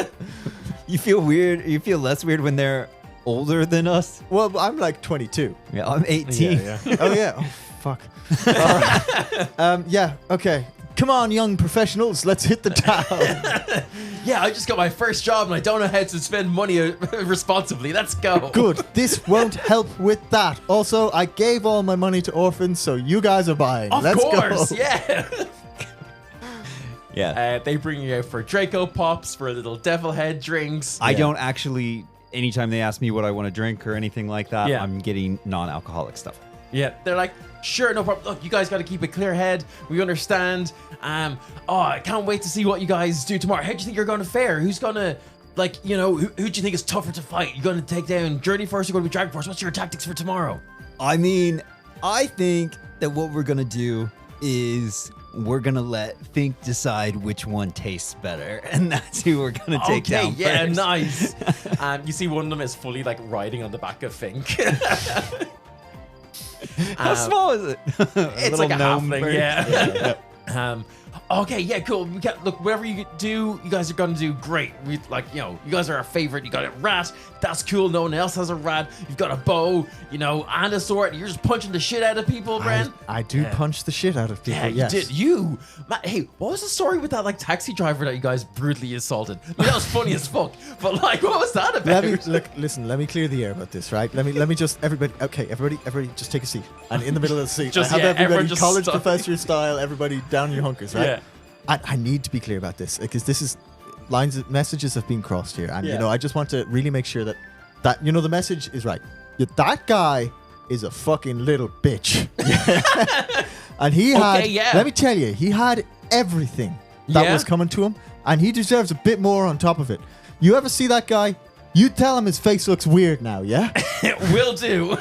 You feel weird. You feel less weird when they're older than us. Well, I'm like 22. Yeah, I'm 18. yeah. Oh, yeah. Oh, fuck. All right. Yeah, okay. Come on, young professionals. Let's hit the town. Yeah, I just got my first job and I don't know how to spend money responsibly. Let's go. Good. This won't help with that. Also, I gave all my money to orphans, so you guys are buying. Of Let's course, go. yeah. Yeah. They bring you out for Draco Pops, for little devil head drinks. I don't actually, anytime they ask me what I want to drink or anything like that, Yeah. I'm getting non-alcoholic stuff. Yeah, they're like, sure, no problem. Look, you guys got to keep a clear head. We understand. I can't wait to see what you guys do tomorrow. How do you think you're going to fare? Who's going to, like, you know, who do you think is tougher to fight? You going to take down Journey Force or going to be Dragon Force? What's your tactics for tomorrow? I mean, I think that what we're going to do is we're going to let Fink decide which one tastes better. And that's who we're going to take down yeah, first. nice. You see one of them is fully, like, riding on the back of Fink. How small is it? It's like a gnome halfling, bird? yeah. Okay, yeah, cool. We got, look, whatever you do, you guys are gonna do great. We like, you know, you guys are our favorite. You got a rat, that's cool. No one else has a rat. You've got a bow, you know, and a sword. You're just punching the shit out of people, Bren. I do punch the shit out of people. Yeah, you yes. did. You, Matt, hey, what was the story with that like taxi driver that you guys brutally assaulted? I mean, that was funny as fuck. But like, what was that about? Listen. Let me clear the air about this, right? Let me just everybody, just take a seat. And in the middle of the seat, Just, I have yeah, everybody everyone just college stop. professor style. Everybody down your hunkers, right? Yeah. I need to be clear about this because this is messages have been crossed here, and Yeah. you know I just want to really make sure that you know the message is right. That guy is a fucking little bitch, and he had. yeah. Let me tell you, he had everything that Yeah. was coming to him, and he deserves a bit more on top of it. You ever see that guy? You tell him his face looks weird now, yeah? Will do.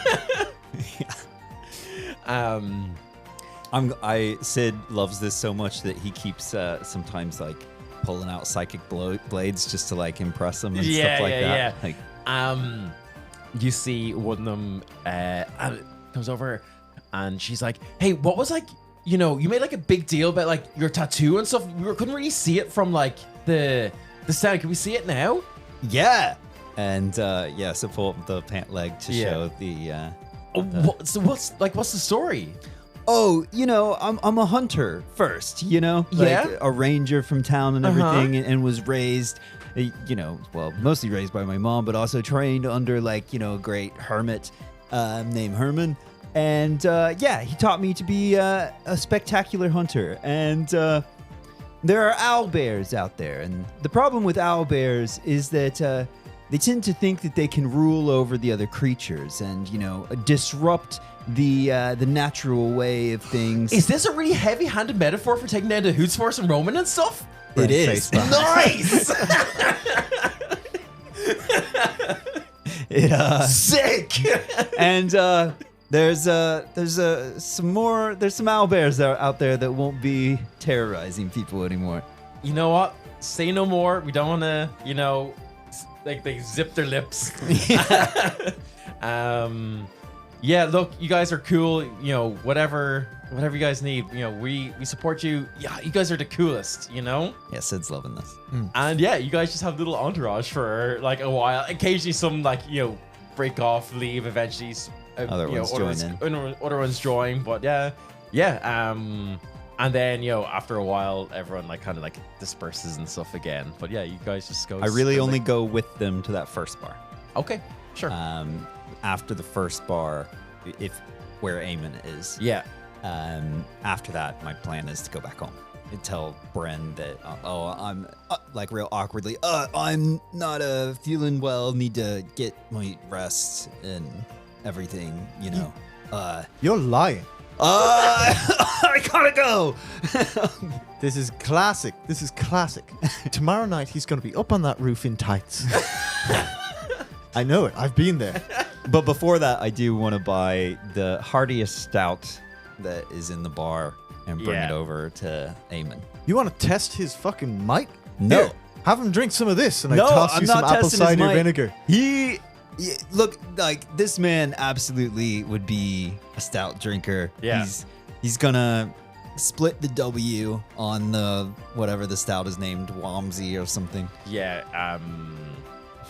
Sid loves this so much that he keeps sometimes like pulling out psychic blades just to like impress him and stuff like that. Like, You see one of them comes over and she's like, hey, what was like, you know, you made like a big deal about like your tattoo and stuff. Couldn't really see it from like the sound. Can we see it now? yeah. And so pull up the pant leg to Yeah. show the So what's the story? Oh, you know, I'm a hunter first, you know? Yeah? Like a ranger from town and Uh-huh. everything, and was raised, you know, well, mostly raised by my mom, but also trained under, like, you know, a great hermit named Herman. And, he taught me to be a spectacular hunter. And, there are owl bears out there, and the problem with owl bears is that they tend to think that they can rule over the other creatures and, disrupt the natural way of things. Is this a really heavy-handed metaphor for taking down the Hoots Force and Roman and stuff? It is. Nice! Sick! And there's some owl bears out there that won't be terrorizing people anymore. You know what? Say no more. We don't want to, like they zip their lips. Yeah, look, you guys are cool. Whatever you guys need, we support you. Yeah, you guys are the coolest. Yeah, Sid's loving this. And yeah, you guys just have a little entourage for like a while. Occasionally, some break off, leave. Eventually, Other ones join in. Other ones join. But yeah. And then after a while, everyone kind of disperses and stuff again. But yeah, you guys just go. I really only go with them to that first bar. Okay, sure. After the first bar, where Eamon is. Yeah. After that, my plan is to go back home and tell Bren that I'm real awkwardly. I'm not feeling well. Need to get my rest and everything. You're lying. I gotta go. This is classic. Tomorrow night he's going to be up on that roof in tights. I know it. I've been there. But before that, I do want to buy the heartiest stout that is in the bar and bring it over to Eamon. You want to test his fucking might? No. Here, have him drink some of this, and No, I toss I'm you some not apple testing his cider might. vinegar. Look, this man absolutely would be a stout drinker. Yeah. He's gonna split the W on the whatever the stout is named, Wamsy or something. Yeah.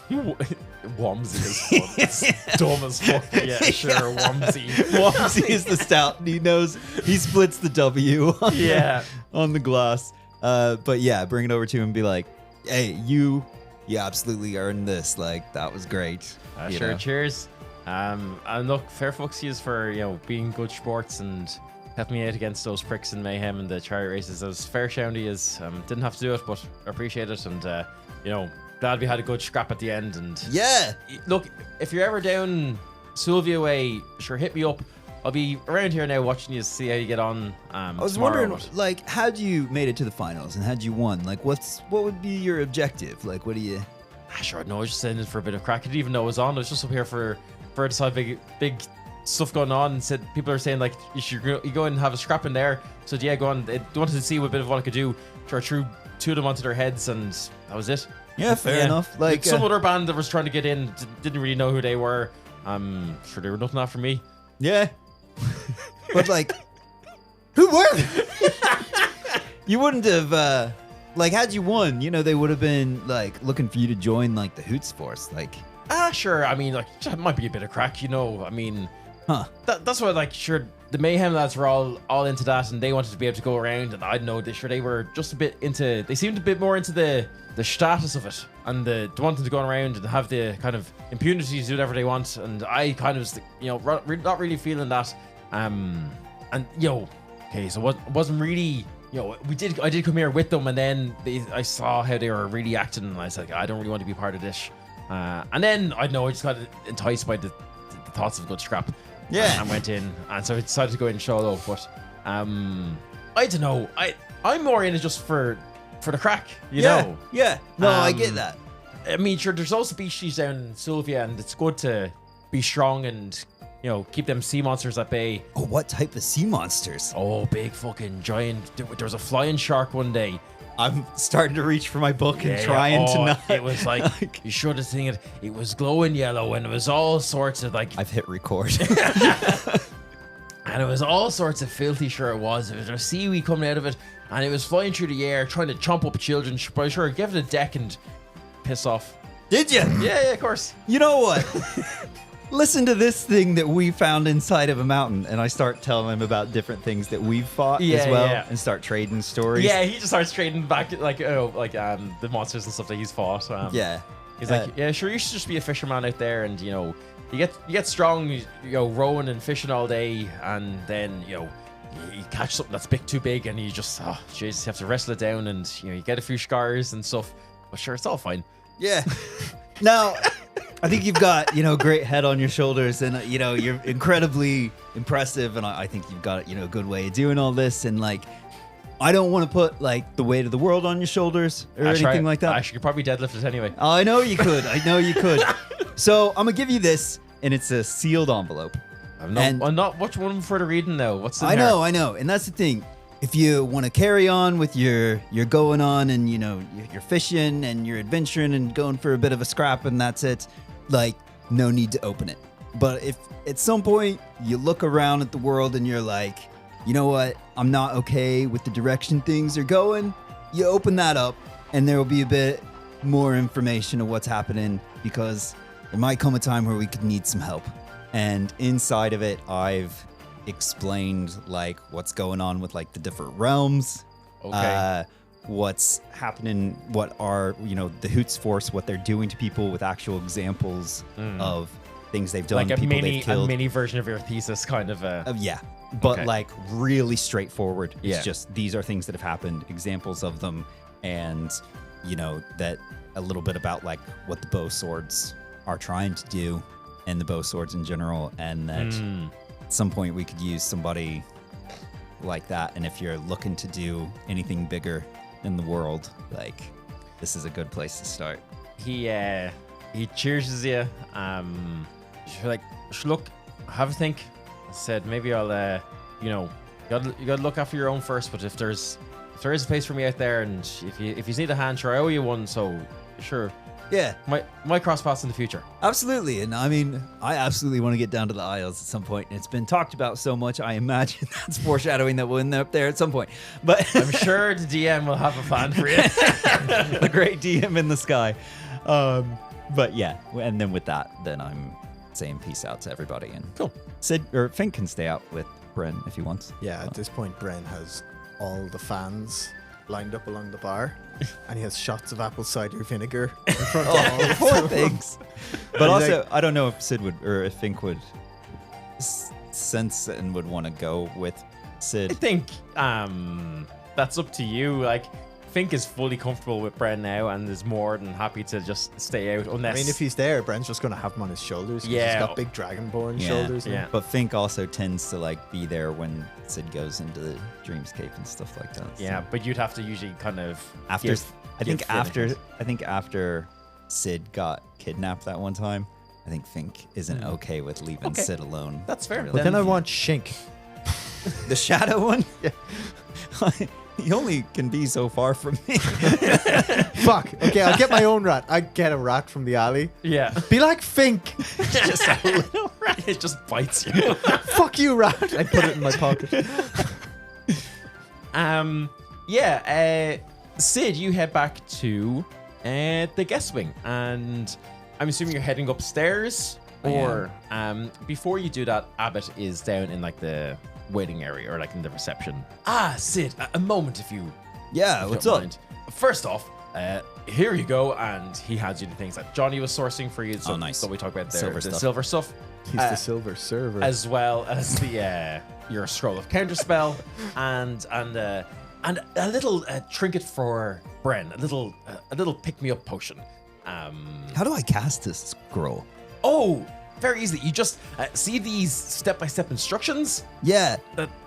Wamsy is fun. It's dumb as fuck. Yeah, sure. Wamsy. Wamsy is the stout. And he splits the W on the glass. But yeah, bring it over to him and be like, hey, you absolutely earned this. That was great. Sure, cheers. And look, fair fucks yous for being good sports and helping me out against those pricks in Mayhem and the chariot races. As fair shandy as didn't have to do it, but I appreciate it. And glad we had a good scrap at the end. And yeah, look, if you're ever down Sylvia way, sure, hit me up. I'll be around here now watching you to see how you get on. I was wondering, how'd you made it to the finals and how'd you won? What would be your objective? What do you? Sure, no, I was just sending for a bit of crack. I didn't even know it was on. I was just up here for this big stuff going on, and said people are saying you go and have a scrap in there. So yeah, go on. They wanted to see what bit of what I could do. Sure, I threw two of them onto their heads, and that was it. Yeah, fair enough. Some other band that was trying to get in didn't really know who they were. I'm sure they were nothing after me. Yeah, but who were they? You wouldn't have had you won. They would have been looking for you to join the Hoots Force. Sure. I mean, it might be a bit of crack. I mean, that's why sure the Mayhem lads were all into that, and they wanted to be able to go around, and I know they were just a bit into. They seemed a bit more into the status of it and the wanting to go around and have the kind of impunity to do whatever they want, and I kind of was not really feeling that. Okay, so it wasn't really. I did come here with them, and then I saw how they were really acting, and I was like, I don't really want to be part of this. And then I just got enticed by the thoughts of a good scrap. Yeah. And went in, and so I decided to go in solo. But I don't know. I'm more in it just for the crack, you know. Yeah. No, I get that. I mean, sure, there's also species down in Sylvia, and it's good to be strong and keep them sea monsters at bay. Oh, what type of sea monsters? Oh, big fucking giant. There was a flying shark one day. I'm starting to reach for my book and trying to not. It was you should have seen it. It was glowing yellow, and it was all sorts of I've hit record. And it was all sorts of filthy. Sure, it was. There was seaweed coming out of it, and it was flying through the air, trying to chomp up children. But sure, give it a deck and piss off. Did you? Yeah, of course. You know what? Listen to this thing that we found inside of a mountain, and I start telling him about different things that we've fought as well, and start trading stories. Yeah, he just starts trading back the monsters and stuff that he's fought. He's yeah, sure, you should just be a fisherman out there, and you get strong, rowing and fishing all day, and then you catch something that's a bit too big, and you just, oh, jeez, you have to wrestle it down, and you get a few scars and stuff. But sure, it's all fine. Yeah. Now, I think you've got, great head on your shoulders, and, you're incredibly impressive, and I think you've got, a good way of doing all this, and, I don't want to put, the weight of the world on your shoulders or anything like that. Actually, you could probably deadlift it anyway. I know you could. So, I'm going to give you this, and it's a sealed envelope. I'm not much one for the reading now. What's in I there? know. And that's the thing. If you want to carry on with your going on and, you're fishing and you're adventuring and going for a bit of a scrap and that's it, no need to open it. But if at some point you look around at the world and you're like, you know what, I'm not okay with the direction things are going, you open that up and there will be a bit more information of what's happening, because there might come a time where we could need some help. And inside of it, I've explained what's going on with the different realms, what's happening, what are the Hoots Force, what they're doing to people, with actual examples of things they've done, like people they've killed. a mini version of your thesis, kind of. Yeah, but Okay. Really straightforward. It's Yeah. just these are things that have happened, examples of them, and that a little bit about what the bow swords are trying to do, and the bow swords in general, and that at some point we could use somebody like that. And if you're looking to do anything bigger in the world, this is a good place to start. He cheers you. You're like, look, have a think. I said maybe I'll you gotta look after your own first. But if there is a place for me out there, and if you need a hand, sure, I owe you one. So sure. Yeah, might cross paths in the future. absolutely. And I mean, I absolutely want to get down to the Isles at some point. And it's been talked about so much, I imagine that's foreshadowing that we'll end up there at some point. But I'm sure the DM will have a plan for you. the great DM in the sky. But yeah, and then with that, then I'm saying peace out to everybody. And Cool. Sid or Fink can stay out with Bren if he wants. Yeah, at this point, Bren has all the fans lined up along the bar, and he has shots of apple cider vinegar in front of all of Poor them. things. But He's also, I don't know if Sid would, or if Fink would sense and would want to go with I Sid. think that's up to you. Fink is fully comfortable with Bren now and is more than happy to just stay out, I unless mean, if he's there, Bren's just going to have him on his shoulders. 'Cause Yeah. he's got big dragonborn Yeah. shoulders. now. Yeah. But Fink also tends to be there when Sid goes into the dreamscape and stuff like that. So yeah, but you'd have to usually kind of after give- I think give after finishes. Sid got kidnapped that one time, I think Fink isn't okay with leaving Okay. Sid alone. That's fair. Really. But then I want Shink. The shadow one? Yeah. He only can be so far from me. Fuck. Okay, I'll get my own rat. I get a rat from the alley. Yeah. Be like Fink. Just a little rat. It just bites you. Fuck you, rat. I put it in my pocket. Sid, you head back to the guest wing, and I'm assuming you're heading upstairs, or before you do that, Abbott is down in the waiting area, or in the reception. Sid, a moment if you Yeah, if you what's don't up? mind. First off, here you go, and he hands you the things that Johnny was sourcing for you. So, Oh, nice. So we talked about there, Silver the stuff. silver stuff. He's the silver server. As well as the your scroll of counterspell and a little trinket for Bren, a little pick me up potion. How do I cast this scroll? Oh, very easily. You just see these step-by-step instructions. Yeah.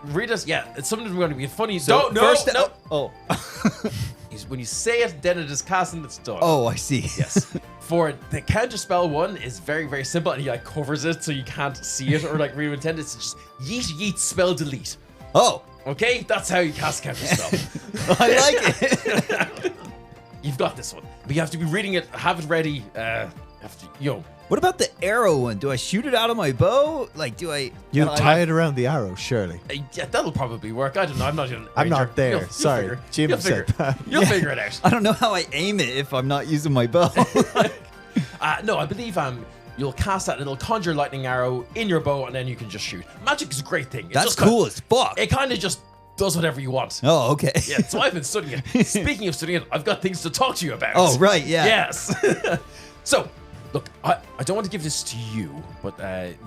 Read us. Yeah, it's something going to be funny. So Don't no first- no. Oh. When you say it, then it is cast and it's done. Oh, I see. Yes. For the counterspell one is very, very simple, and he covers it so you can't see it or read intent. It's just yeet yeet spell delete. Oh, Okay, that's how you cast counterspell. I like it. You've got this one, but you have to be reading it, have it ready. What about the arrow one? Do I shoot it out of my bow? Do I? You can I- tie it around the arrow, surely. Yeah, that'll probably work. I don't know. I'm not even. I'm not there. Sorry. Jim said that. You'll figure it out. I don't know how I aim it if I'm not using my bow. No, I believe you'll cast that and it'll conjure lightning arrow in your bow, and then you can just shoot. Magic is a great thing. It That's just cool as fuck. It kind of just does whatever you want. Oh, okay. Yeah, so I've been studying it. Speaking of studying it, I've got things to talk to you about. Oh, right, yeah. Yes. So, look, I don't want to give this to you, but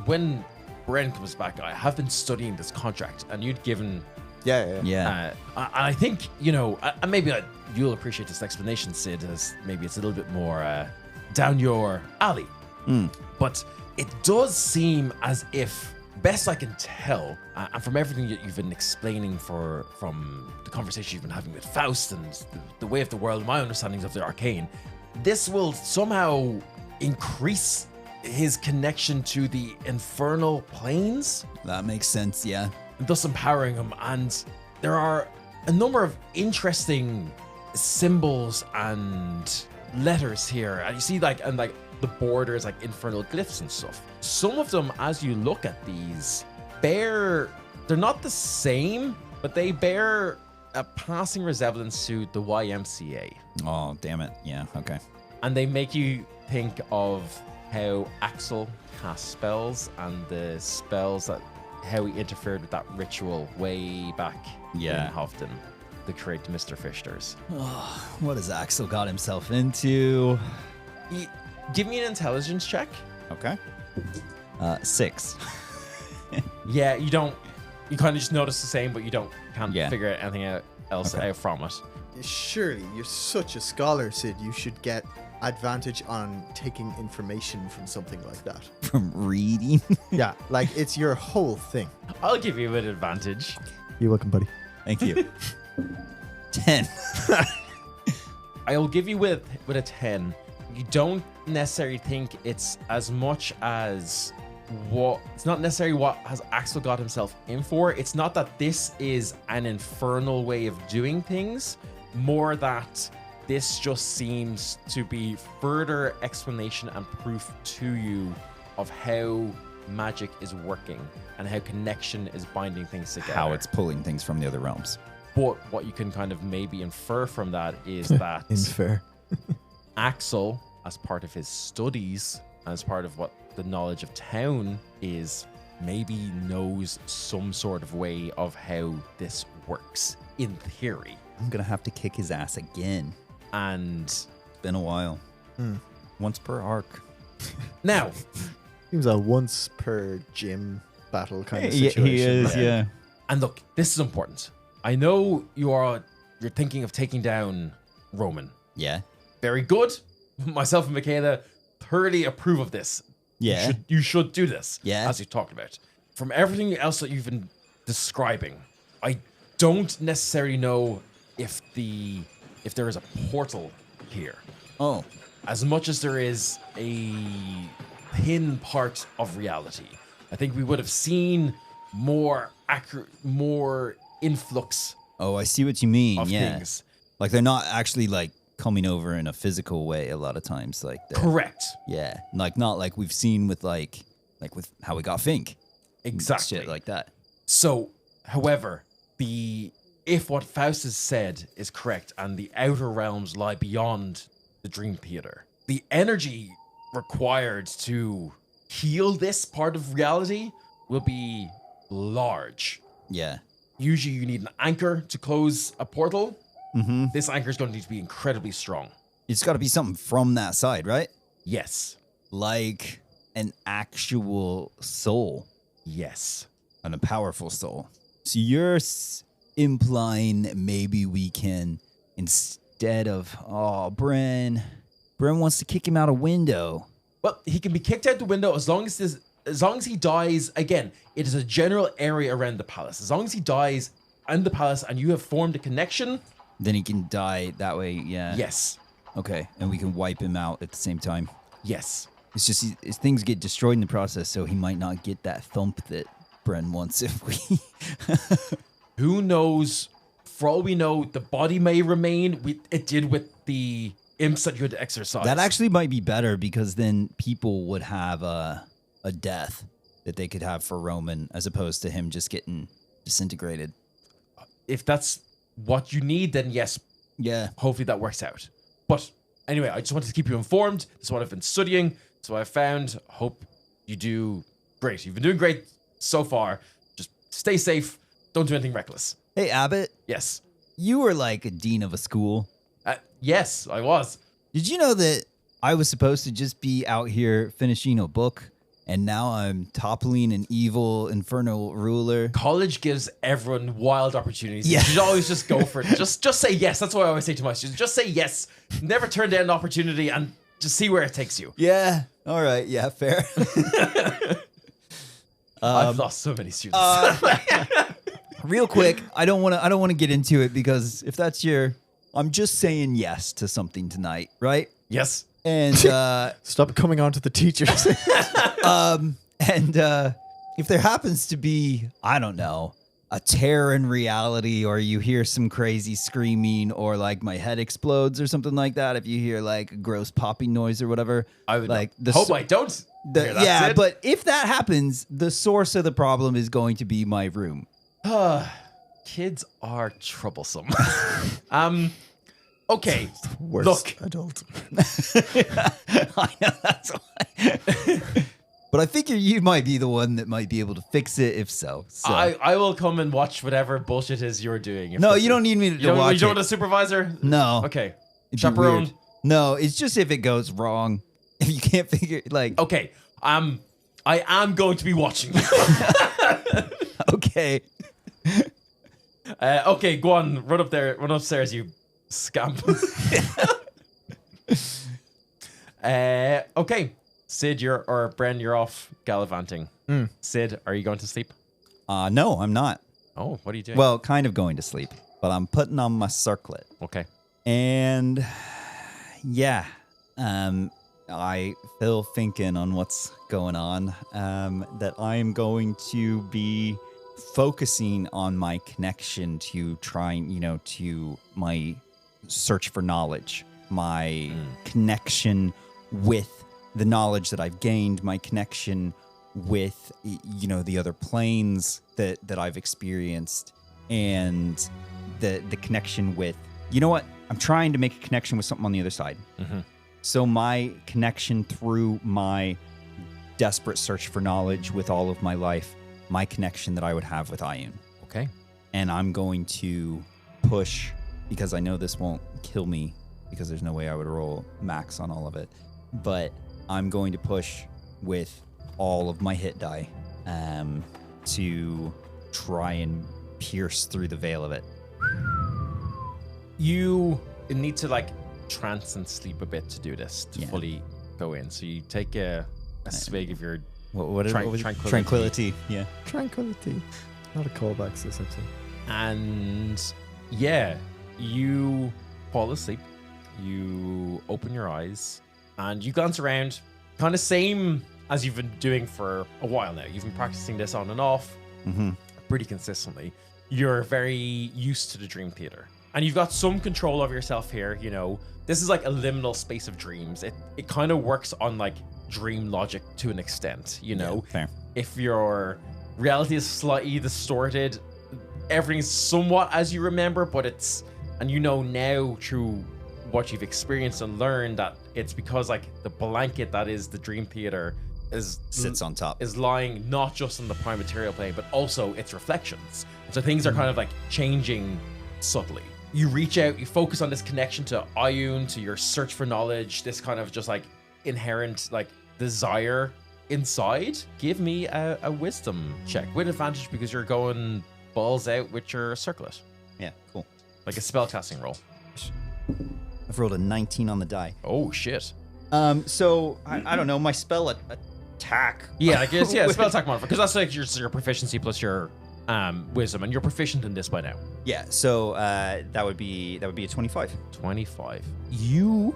when Bren comes back, I have been studying this contract, and you'd given. Yeah. I think, and maybe you'll appreciate this explanation, Sid, as maybe it's a little bit more down your alley. But it does seem as if, best I can tell, and from everything that you've been explaining from the conversation you've been having with Faust and the way of the world, my understandings of the arcane, this will somehow increase his connection to the infernal planes. That makes sense, yeah. Thus empowering him. And there are a number of interesting symbols and letters here. And you see the borders, like infernal glyphs and stuff. Some of them, as you look at these, they're not the same, but they bear a passing resemblance to the YMCA. Oh, damn it. Yeah, okay. And they make you think of how Axel cast spells and the spells how he interfered with that ritual way back in Hofton to create Mr. Fishters. Oh, what has Axel got himself into? Give me an intelligence check. Okay. 6. Yeah, you kind of just notice the same, but you can't figure anything else out from it. Surely, you're such a scholar, Sid. You should get advantage on taking information from something like that. From reading? Yeah, like it's your whole thing. I'll give you an advantage. You're welcome, buddy. Thank you. 10. I'll give you with a 10. You don't necessarily think it's as much as it's not necessarily what has Axel got himself in for. It's not that this is an infernal way of doing things, more that this just seems to be further explanation and proof to you of how magic is working and how connection is binding things together. How it's pulling things from the other realms. But what you can kind of maybe infer from that is that Infer. Axel, as part of his studies, as part of what the knowledge of town is, maybe knows some sort of way of how this works, in theory. I'm going to have to kick his ass again. And it's been a while. Once per arc. Now, Seems a once per gym battle kind of situation. He is, yeah. And look, this is important. I know you're thinking of taking down Roman. Yeah. Very good. Myself and Michaela thoroughly approve of this. Yeah. You should do this. Yeah. As you talked about. From everything else that you've been describing, I don't necessarily know if there is a portal here. Oh. As much as there is a thin part of reality. I think we would have seen more accurate, more influx Oh, I see what you mean. of Yeah. things. Like they're not actually like coming over in a physical way a lot of times. Like they're- Correct. Yeah. Like not like we've seen with like with how we got Fink. Exactly. Shit like that. So, however, if what Faust has said is correct and the outer realms lie beyond the Dream Theater, the energy required to heal this part of reality will be large. Yeah. Usually you need an anchor to close a portal. Mm-hmm. This anchor is going to need to be incredibly strong. It's got to be something from that side, right? Yes. Like an actual soul Yes. and a powerful soul. So you're implying that maybe we can, instead of, Bren wants to kick him out a window. Well, he can be kicked out the window as long as he dies. Again, it is a general area around the palace. As long as he dies in the palace and you have formed a connection, Then he can die that way, yeah. yes. Okay, and we can wipe him out at the same time. Yes. It's just his things get destroyed in the process, so he might not get that thump that Bren wants if we... Who knows? For all we know, the body may remain. It did with the imps that you had to exercise. That actually might be better because then people would have a death that they could have for Roman as opposed to him just getting disintegrated. If that's what you need, then yes, Yeah. hopefully that works out. But anyway, I just wanted to keep you informed. This is what I've been studying. This is what I found. Hope you do great. You've been doing great so far. Just stay safe. Don't do anything reckless. Hey, Abbott, Yes. you were like a dean of a school. Yes, I was. Did you know that I was supposed to just be out here finishing a book and now I'm toppling an evil infernal ruler. College gives everyone wild opportunities. Yeah. You should always just go for it. Just say yes. That's what I always say to my students. Just say yes. Never turn down an opportunity and just see where it takes you. Yeah. All right. Yeah. Fair. I've lost so many students. Real quick, I don't want to get into it because if that's I'm just saying yes to something tonight, right? Yes. And Stop coming on to the teachers. if there happens to be, I don't know, a tear in reality, or you hear some crazy screaming, or like my head explodes or something like that, if you hear like a gross popping noise or whatever, I would like hope I don't. hear that, yeah, Sid. but if that happens, the source of the problem is going to be my room. Kids are troublesome. Okay. Worst Look. adult. I know that's why. But I figure you might be the one that might be able to fix it if so. I will come and watch whatever bullshit is you're doing. No, you don't need me to watch You don't it. want a supervisor? No. Okay. It'd be Chaperone. weird. No, it's just if it goes wrong. If you can't figure like Okay. I am going to be watching. okay. Okay, go on. Run upstairs, you scamp. Okay. Sid, Bren, you're off gallivanting. Sid, are you going to sleep? No, I'm not. Oh, what are you doing? Well, kind of going to sleep, but I'm putting on my circlet. Okay. And yeah, I feel thinking on what's going on, that I'm going to be focusing on my connection to trying, to my search for knowledge, my connection with the knowledge that I've gained, my connection with, the other planes that I've experienced, and the connection with, you know what? I'm trying to make a connection with something on the other side. Mm-hmm. So my connection through my desperate search for knowledge with all of my life, my connection that I would have with Ioun. Okay. And I'm going to push, because I know this won't kill me, because there's no way I would roll max on all of it. But I'm going to push with all of my hit die to try and pierce through the veil of it. You need to trance and sleep a bit to do this, to fully go in. So you take a swig of your What was it? Tranquility. Yeah. Tranquility. Not a callback to this episode. And yeah, you fall asleep. You open your eyes and you glance around, kind of same as you've been doing for a while now. You've been practicing this on and off pretty consistently. You're very used to the dream theater. And you've got some control over yourself here, This is like a liminal space of dreams. It kind of works on dream logic to an extent, Yeah, fair. If your reality is slightly distorted, everything's somewhat as you remember, but and now through what you've experienced and learned that it's because the blanket that is the dream theater Sits on top. is lying not just on the prime material plane, but also its reflections. So things are kind of changing subtly. You reach out, you focus on this connection to Ioun, to your search for knowledge, this kind of just inherent desire inside. Give me a wisdom check with advantage because you're going balls out with your circlet. Yeah, cool. Like a spellcasting roll. I've rolled a 19 on the die. Oh shit. So I don't know, my spell attack. Yeah, spell attack modifier, because that's your proficiency plus your wisdom, and you're proficient in this by now. Yeah, so that would be a 25. 25. You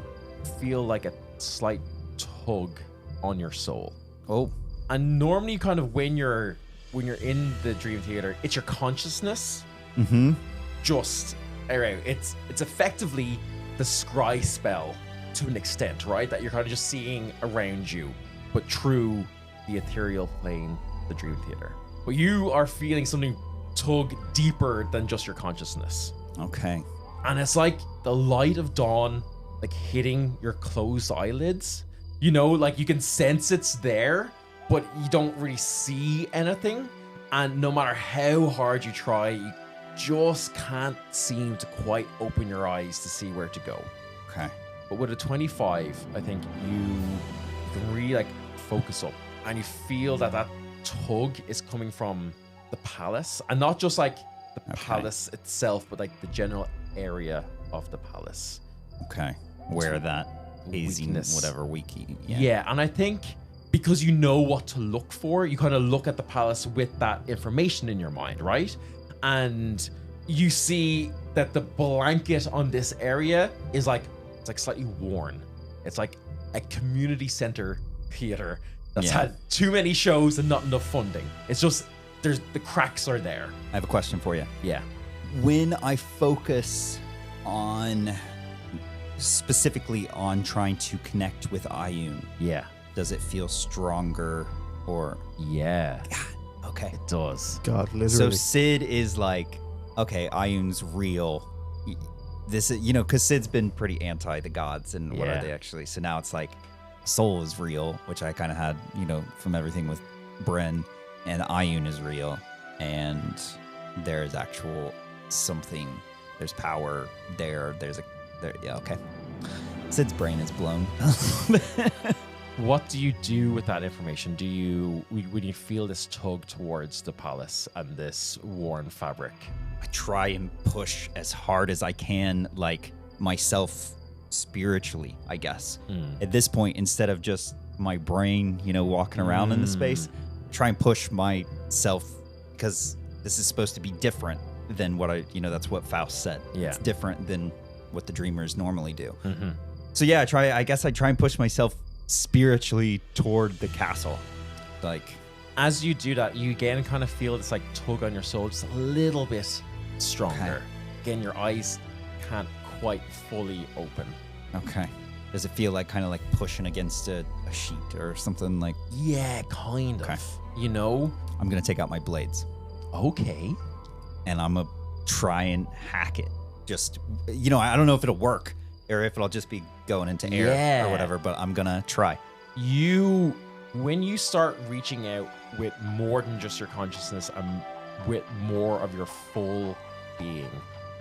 feel like a slight tug on your soul. Oh. And normally kind of when you're in the dream theater, it's your consciousness just around. It's effectively the scry spell to an extent, right? That you're kind of just seeing around you, but through the ethereal plane, the dream theater. But you are feeling something tug deeper than just your consciousness. Okay. And it's like the light of dawn, hitting your closed eyelids. You can sense it's there, but you don't really see anything. And no matter how hard you try, you just can't seem to quite open your eyes to see where to go. Okay. But with a 25, I think you can really focus up. and you feel that tug is coming from the palace, and not just like the palace itself, but like the general area of the palace. Okay. Where that hazy, Weakness. whatever, wiki. Yeah, and I think because you know what to look for, you kind of look at the palace with that information in your mind, right? And you see that the blanket on this area is like, it's like slightly worn. It's like a community center theater that's had too many shows and not enough funding. It's just, the cracks are there. I have a question for you. Yeah. When I focus on specifically on trying to connect with Ioun, Yeah. does it feel stronger or Yeah. okay? It does. God, So literally. Sid is like, okay, Ioun's real. This is, because Sid's been pretty anti the gods and what Yeah. are they actually? So now it's like Soul is real, which I kind of had, from everything with Bren, and Ioun is real, and there's actual something. There's power there. Yeah, okay. Sid's brain is blown. What do you do with that information? When you feel this tug towards the palace and this worn fabric? I try and push as hard as I can, like myself spiritually, I guess. At this point, instead of just my brain, walking around in the space, try and push myself, because this is supposed to be different than what that's what Faust said. Yeah. It's different than what the dreamers normally do. Mm-hmm. So yeah, I guess I try and push myself spiritually toward the castle. Like, As you do that, you again kind of feel this like tug on your soul just a little bit stronger. Okay. Again, your eyes can't quite fully open. okay. Does it feel like kind of like pushing against a sheet or something? Like, Yeah, kind Okay. of. You know? I'm going to take out my blades Okay. and I'm going to try and hack it. Just, I don't know if it'll work or if it'll just be going into air Yeah. or whatever, but I'm going to try. When you start reaching out with more than just your consciousness and with more of your full being,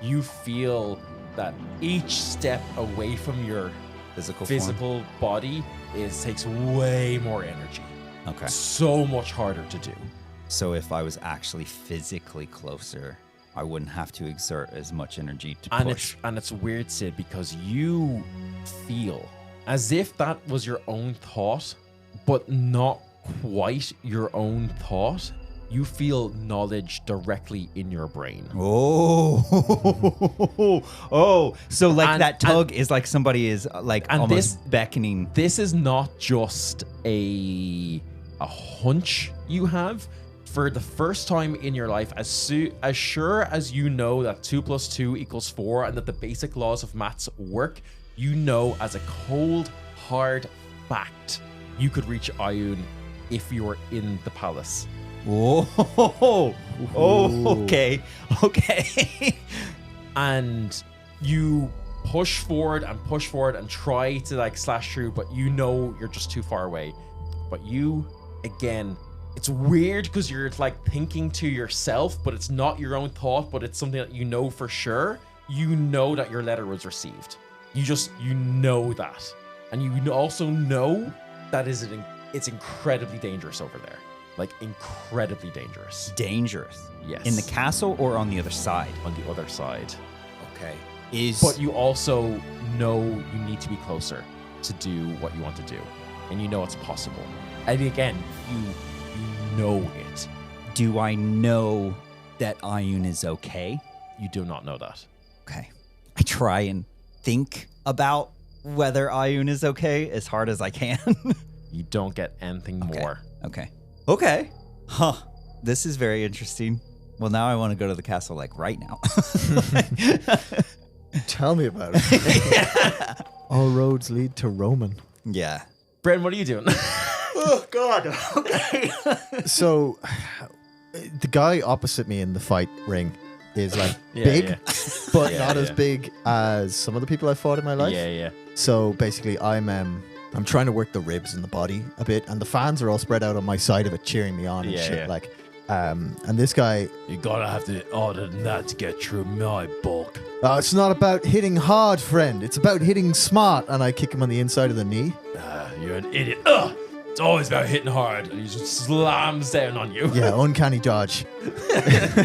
you feel that each step away from your Physical form. body takes way more energy. Okay. So much harder to do. So if I was actually physically closer, I wouldn't have to exert as much energy to push. And it's weird, Sid, because you feel as if that was your own thought, but not quite your own thought. You feel knowledge directly in your brain. So like And- that tug is like somebody is like And almost beckoning. This is not just a hunch you have. For the first time in your life, as sure as you know that 2 + 2 = 4 and that the basic laws of maths work, you know as a cold, hard fact, you could reach Ioun if you were in the palace. Okay. And you push forward and try to like slash through, but you know you're just too far away. But you, again, it's weird because you're like thinking to yourself, but it's not your own thought, but it's something that you know for sure. You know that your letter was received. You know that. And you also know that it's incredibly dangerous over there. Like incredibly dangerous. Dangerous. Yes. In the castle or on the other side? On the other side. Okay. But you also know you need to be closer to do what you want to do. And you know it's possible. And again, you know it. Do I know that Ioun is okay? You do not know that. Okay. I try and think about whether Ioun is okay as hard as I can. You don't get anything more. Okay. Huh. This is very interesting. Well, now I want to go to the castle like right now. Tell me about it. All roads lead to Roman. Yeah. Bren, what are you doing? Oh, God. Okay. So, the guy opposite me in the fight ring is like Yeah, big, yeah. but Yeah, not as yeah. big as some of the people I've fought in my life. Yeah. So basically, I'm trying to work the ribs in the body a bit, and the fans are all spread out on my side of it, cheering me on and Yeah, shit. yeah. Like, and this guy, You gotta have to harder than that to get through my bulk. it's not about hitting hard, friend. It's about hitting smart. And I kick him on the inside of the knee. You're an idiot. Ugh! It's always about hitting hard. And he just slams down on you. Yeah, uncanny dodge.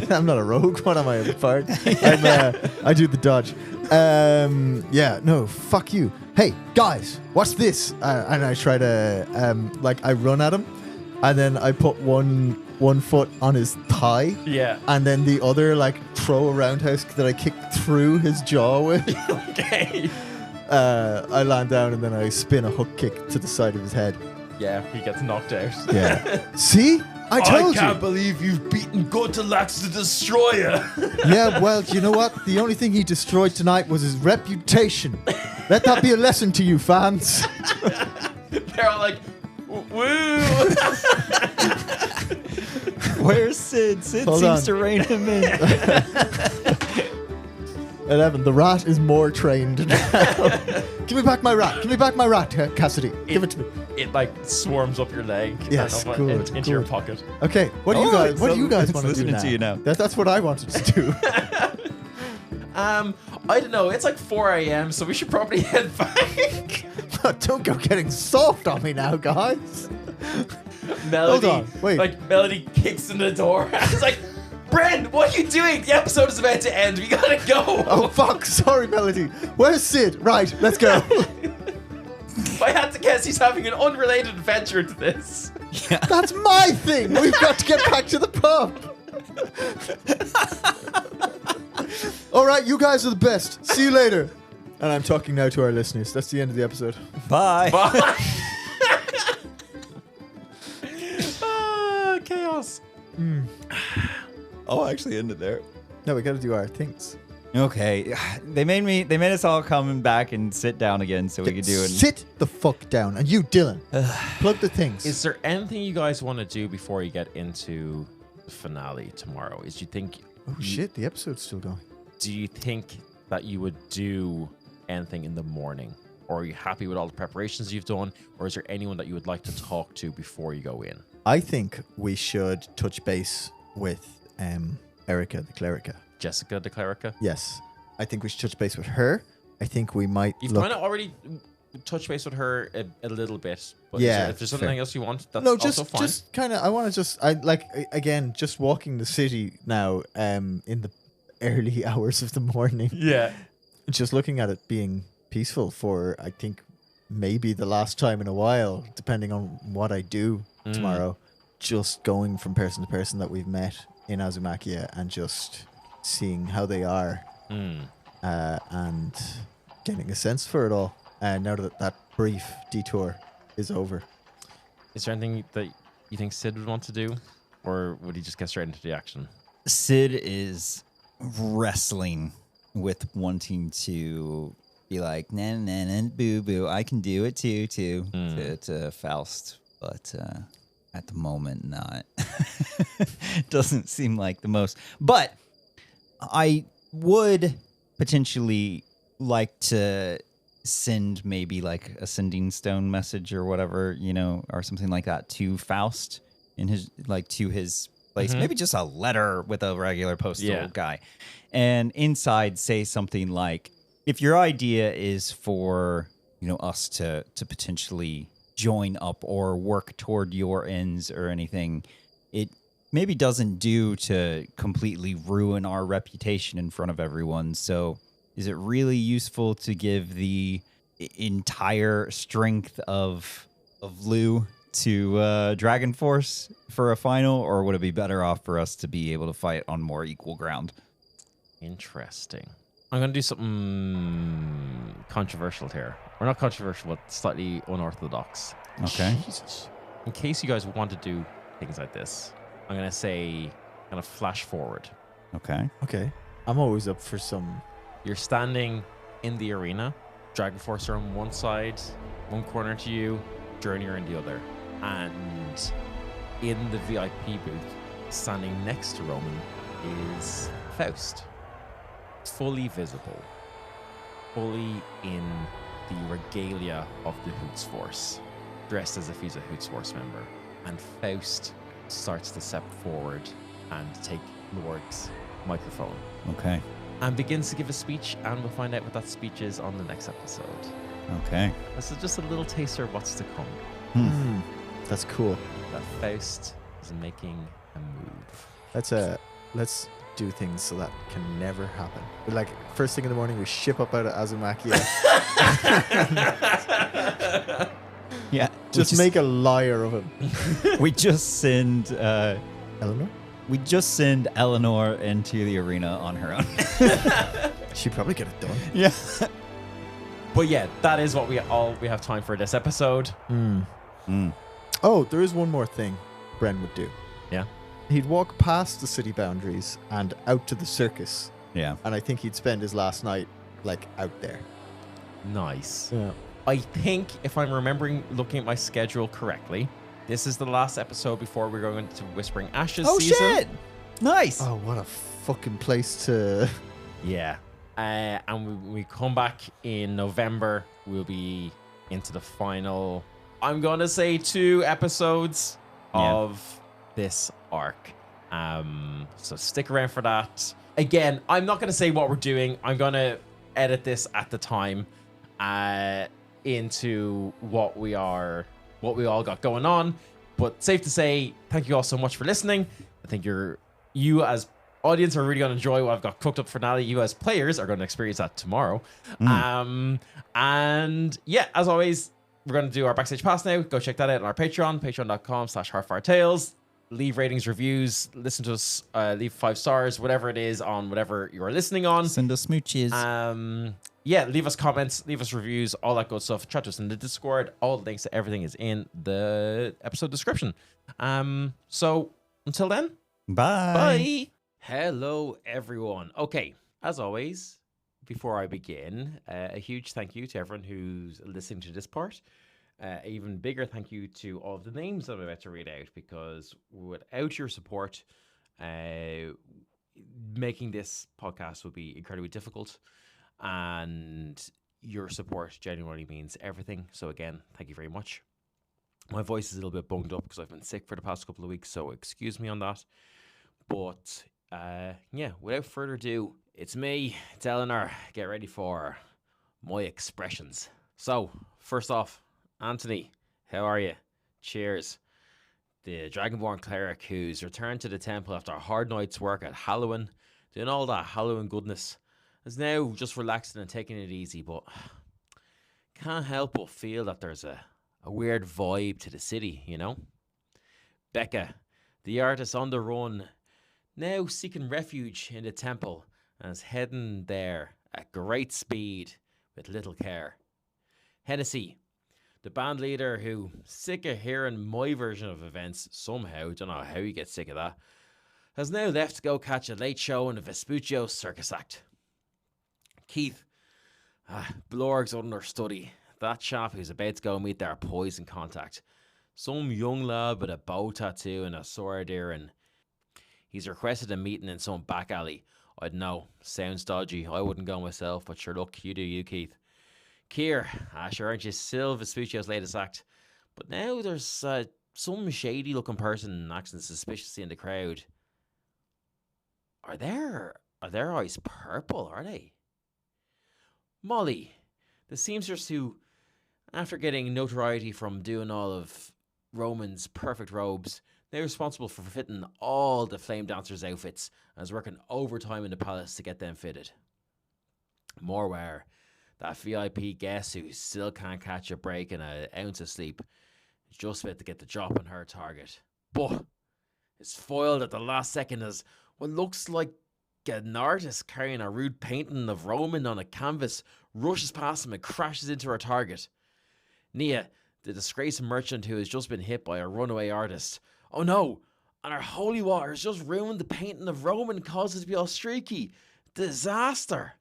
I'm not a rogue. What am I, a bard? I do the dodge. Yeah, no, fuck you. Hey, guys, what's this? And I try to, I run at him, and then I put one foot on his thigh. Yeah. And then the other, throw a roundhouse that I kick through his jaw with. Okay. I land down, and then I spin a hook kick to the side of his head. Yeah, he gets knocked out. Yeah. See? I told you. Believe you've beaten Gotalax the Destroyer. Yeah, well, you know what? The only thing he destroyed tonight was his reputation. Let that be a lesson to you, fans. They're all like, woo. Where's Sid? Sid Hold seems on. to rein him in. 11. The rat is more trained now. Give me back my rat. Give me back my rat, Cassidy. Give it to me. It swarms up your leg. Yes, and up good, into your good. pocket. Okay, what do you guys? What do you guys want to do listening now? to you now. That's what I wanted to do. I don't know. It's 4 a.m., so we should probably head back. Don't go getting soft on me now, guys. Melody, Hold on, wait. Melody kicks in the door. It's like, Bren, what are you doing? The episode is about to end. We gotta go. Oh fuck! Sorry, Melody. Where's Sid? Right, let's go. If I had to guess, he's having an unrelated adventure to this. That's my thing. We've got to get back to the pub. All right, you guys are the best. See you later. And I'm talking now to our listeners. That's the end of the episode. Bye. Chaos. I'll actually end it there. No, we got to do our things. Okay, they made us all come back and sit down again so we could do it. Sit the fuck down. And you, Dylan, plug the things. Is there anything you guys want to do before you get into the finale tomorrow? Do you think? Oh shit, the episode's still going. Do you think that you would do anything in the morning, or are you happy with all the preparations you've done, or is there anyone that you would like to talk to before you go in? I think we should touch base with Erica the Clerica. Jessica the Clerica? Yes. I think we should touch base with her. I think we might You've look... kind of already touched base with her a little bit. But Yeah, if there's something fair. else you want, that's No, also fine. just kind of, I want to again, just walking the city now in the early hours of the morning. Yeah. Just looking at it being peaceful for, I think, maybe the last time in a while, depending on what I do tomorrow. Just going from person to person that we've met in Azumakia and just seeing how they are and getting a sense for it all. Now that that brief detour is over. Is there anything that you think Sid would want to do? Or would he just get straight into the action? Sid is wrestling with wanting to be like, nah, nah, nah, boo, boo, I can do it too, to Faust. But at the moment, not. Doesn't seem like the most. But I would potentially like to send maybe like a sending stone message or whatever, or something like that to Faust in his to his place. Maybe just a letter with a regular postal guy. And inside say something like, if your idea is for, us to potentially join up or work toward your ends or anything, it maybe doesn't do to completely ruin our reputation in front of everyone. So is it really useful to give the entire strength of Lou to Dragon Force for a final, or would it be better off for us to be able to fight on more equal ground? Interesting. I'm going to do something controversial here. Or not controversial, but slightly unorthodox. Okay. Jesus. In case you guys want to do things like this, I'm going to say, kind of flash forward. Okay. Okay. I'm always up for some... You're standing in the arena. Dragon Force are on one side, one corner to you, Journey are in the other. And in the VIP booth, standing next to Roman, is Faust. Fully visible. Fully in the regalia of the Hoots Force. Dressed as if he's a Hoots Force member. And Faust starts to step forward and take Lord's microphone. Okay. And begins to give a speech, and we'll find out what that speech is on the next episode. Okay. This is just a little taster of what's to come. That's cool. that Faust is making a move. Let's do things so that can never happen. Like first thing in the morning, we ship up out of Azumakia. Yeah. Just make a liar of him. We just send Eleanor? we just send Eleanor into the arena on her own. She'd probably get it done. Yeah. But yeah, that is what we have time for this episode. Oh, there is one more thing Bren would do. Yeah. He'd walk past the city boundaries and out to the circus. Yeah. And I think he'd spend his last night like out there. Nice. Yeah. I think if I'm remembering looking at my schedule correctly, this is the last episode before we're going into Whispering Ashes season. Shit! Nice. Oh, what a fucking place to... Yeah. And when we come back in November, we'll be into the final, I'm going to say 2 episodes of this arc. So stick around for that. Again, I'm not going to say what we're doing. I'm going to edit this at the time into what we all got going on. But safe to say, thank you all so much for listening. I think you as audience are really going to enjoy what I've got cooked up for Natalie. You as players are going to experience that tomorrow. And yeah, as always, we're going to do our Backstage Pass now. Go check that out on our Patreon, patreon.com/HeartFireTales. Leave ratings, reviews, listen to us, leave 5 stars, whatever it is on whatever you're listening on. Send us smooches. Yeah, leave us comments, leave us reviews, all that good stuff. Chat to us in the Discord. All the links to everything is in the episode description. So until then, Bye. bye. Hello, everyone. Okay, as always, before I begin, a huge thank you to everyone who's listening to this part. An even bigger thank you to all of the names that I'm about to read out, because without your support, making this podcast would be incredibly difficult, and your support genuinely means everything. So again, thank you very much. My voice is a little bit bunged up because I've been sick for the past couple of weeks, so excuse me on that. But yeah, without further ado, it's me, it's Eleanor. Get ready for my expressions. So, first off, Anthony, how are you? Cheers. The Dragonborn cleric who's returned to the temple after a hard night's work at Halloween, doing all that Halloween goodness, is now just relaxing and taking it easy, but can't help but feel that there's a weird vibe to the city, you know? Becca, the artist on the run, now seeking refuge in the temple, and is heading there at great speed with little care. Hennessy, the band leader who, sick of hearing my version of events somehow, don't know how he gets sick of that, has now left to go catch a late show in the Vespuccio circus act. Keith, Blorg's understudy, that chap who's about to go meet their poison contact. Some young lad with a bow tattoo and a sword earring. He's requested a meeting in some back alley. I don't know, sounds dodgy. I wouldn't go myself, but sure, look, you do you, Keith. Kier, sure, aren't you still Vespuccio's latest act? But now there's some shady-looking person acting suspiciously in the crowd. Are their eyes purple, are they? Molly, the seamstress who, after getting notoriety from doing all of Roman's perfect robes, now responsible for fitting all the flame dancers' outfits and is working overtime in the palace to get them fitted. Morware, that VIP guest who still can't catch a break in an ounce of sleep, is just about to get the drop on her target. But is foiled at the last second as what looks like an artist carrying a rude painting of Roman on a canvas rushes past him and crashes into her target. Nia, the disgraced merchant who has just been hit by a runaway artist. Oh no! And our holy water has just ruined the painting of Roman and caused it to be all streaky. Disaster!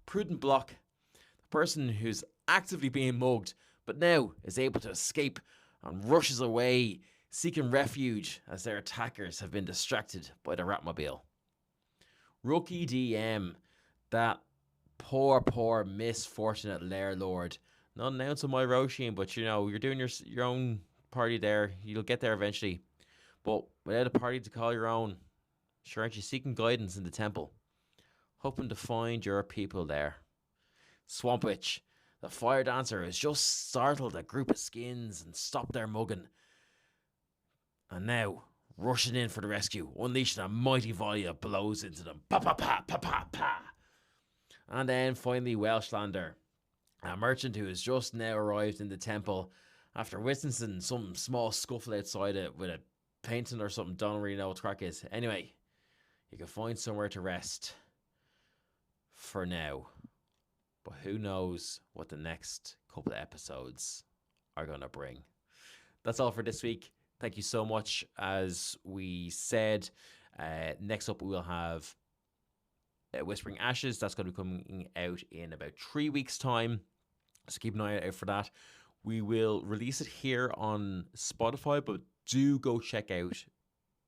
Prudent Block, the person who's actively being mugged, but now is able to escape and rushes away, seeking refuge as their attackers have been distracted by the Ratmobile. Rookie DM, that poor misfortunate Lair Lord. Not announcing my Roshin, but you know, you're doing your own party there. You'll get there eventually. But without a party to call your own, sure aren't you seeking guidance in the temple? Hoping to find your people there. Swamp Witch, The fire dancer has just startled a group of skins and stopped their mugging. And now, rushing in for the rescue, unleashing a mighty volley of blows into them. Pa pa pa pa pa pa. And then finally, Welchlander, a merchant who has just now arrived in the temple after witnessing some small scuffle outside it with a painting or something. Don't really know what the crack is. Anyway, you can find somewhere to rest for now. But who knows what the next couple of episodes are going to bring. That's all for this week. Thank you so much. As we said, next up we will have Whispering Ashes. That's going to be coming out in about 3 weeks' time. So keep an eye out for that. We will release it here on Spotify, but do go check out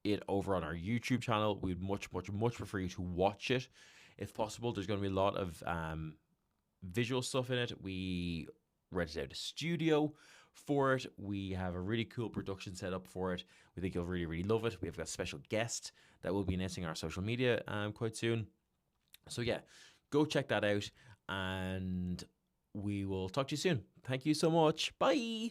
it over on our YouTube channel. We'd much prefer you to watch it if possible. There's going to be a lot of visual stuff in it. We rented out a studio for it. We have a really cool production set up for it. We think you'll really love it. We've got a special guest that will be announcing on our social media quite soon. So yeah, go check that out, and we will talk to you soon. Thank you so much. Bye.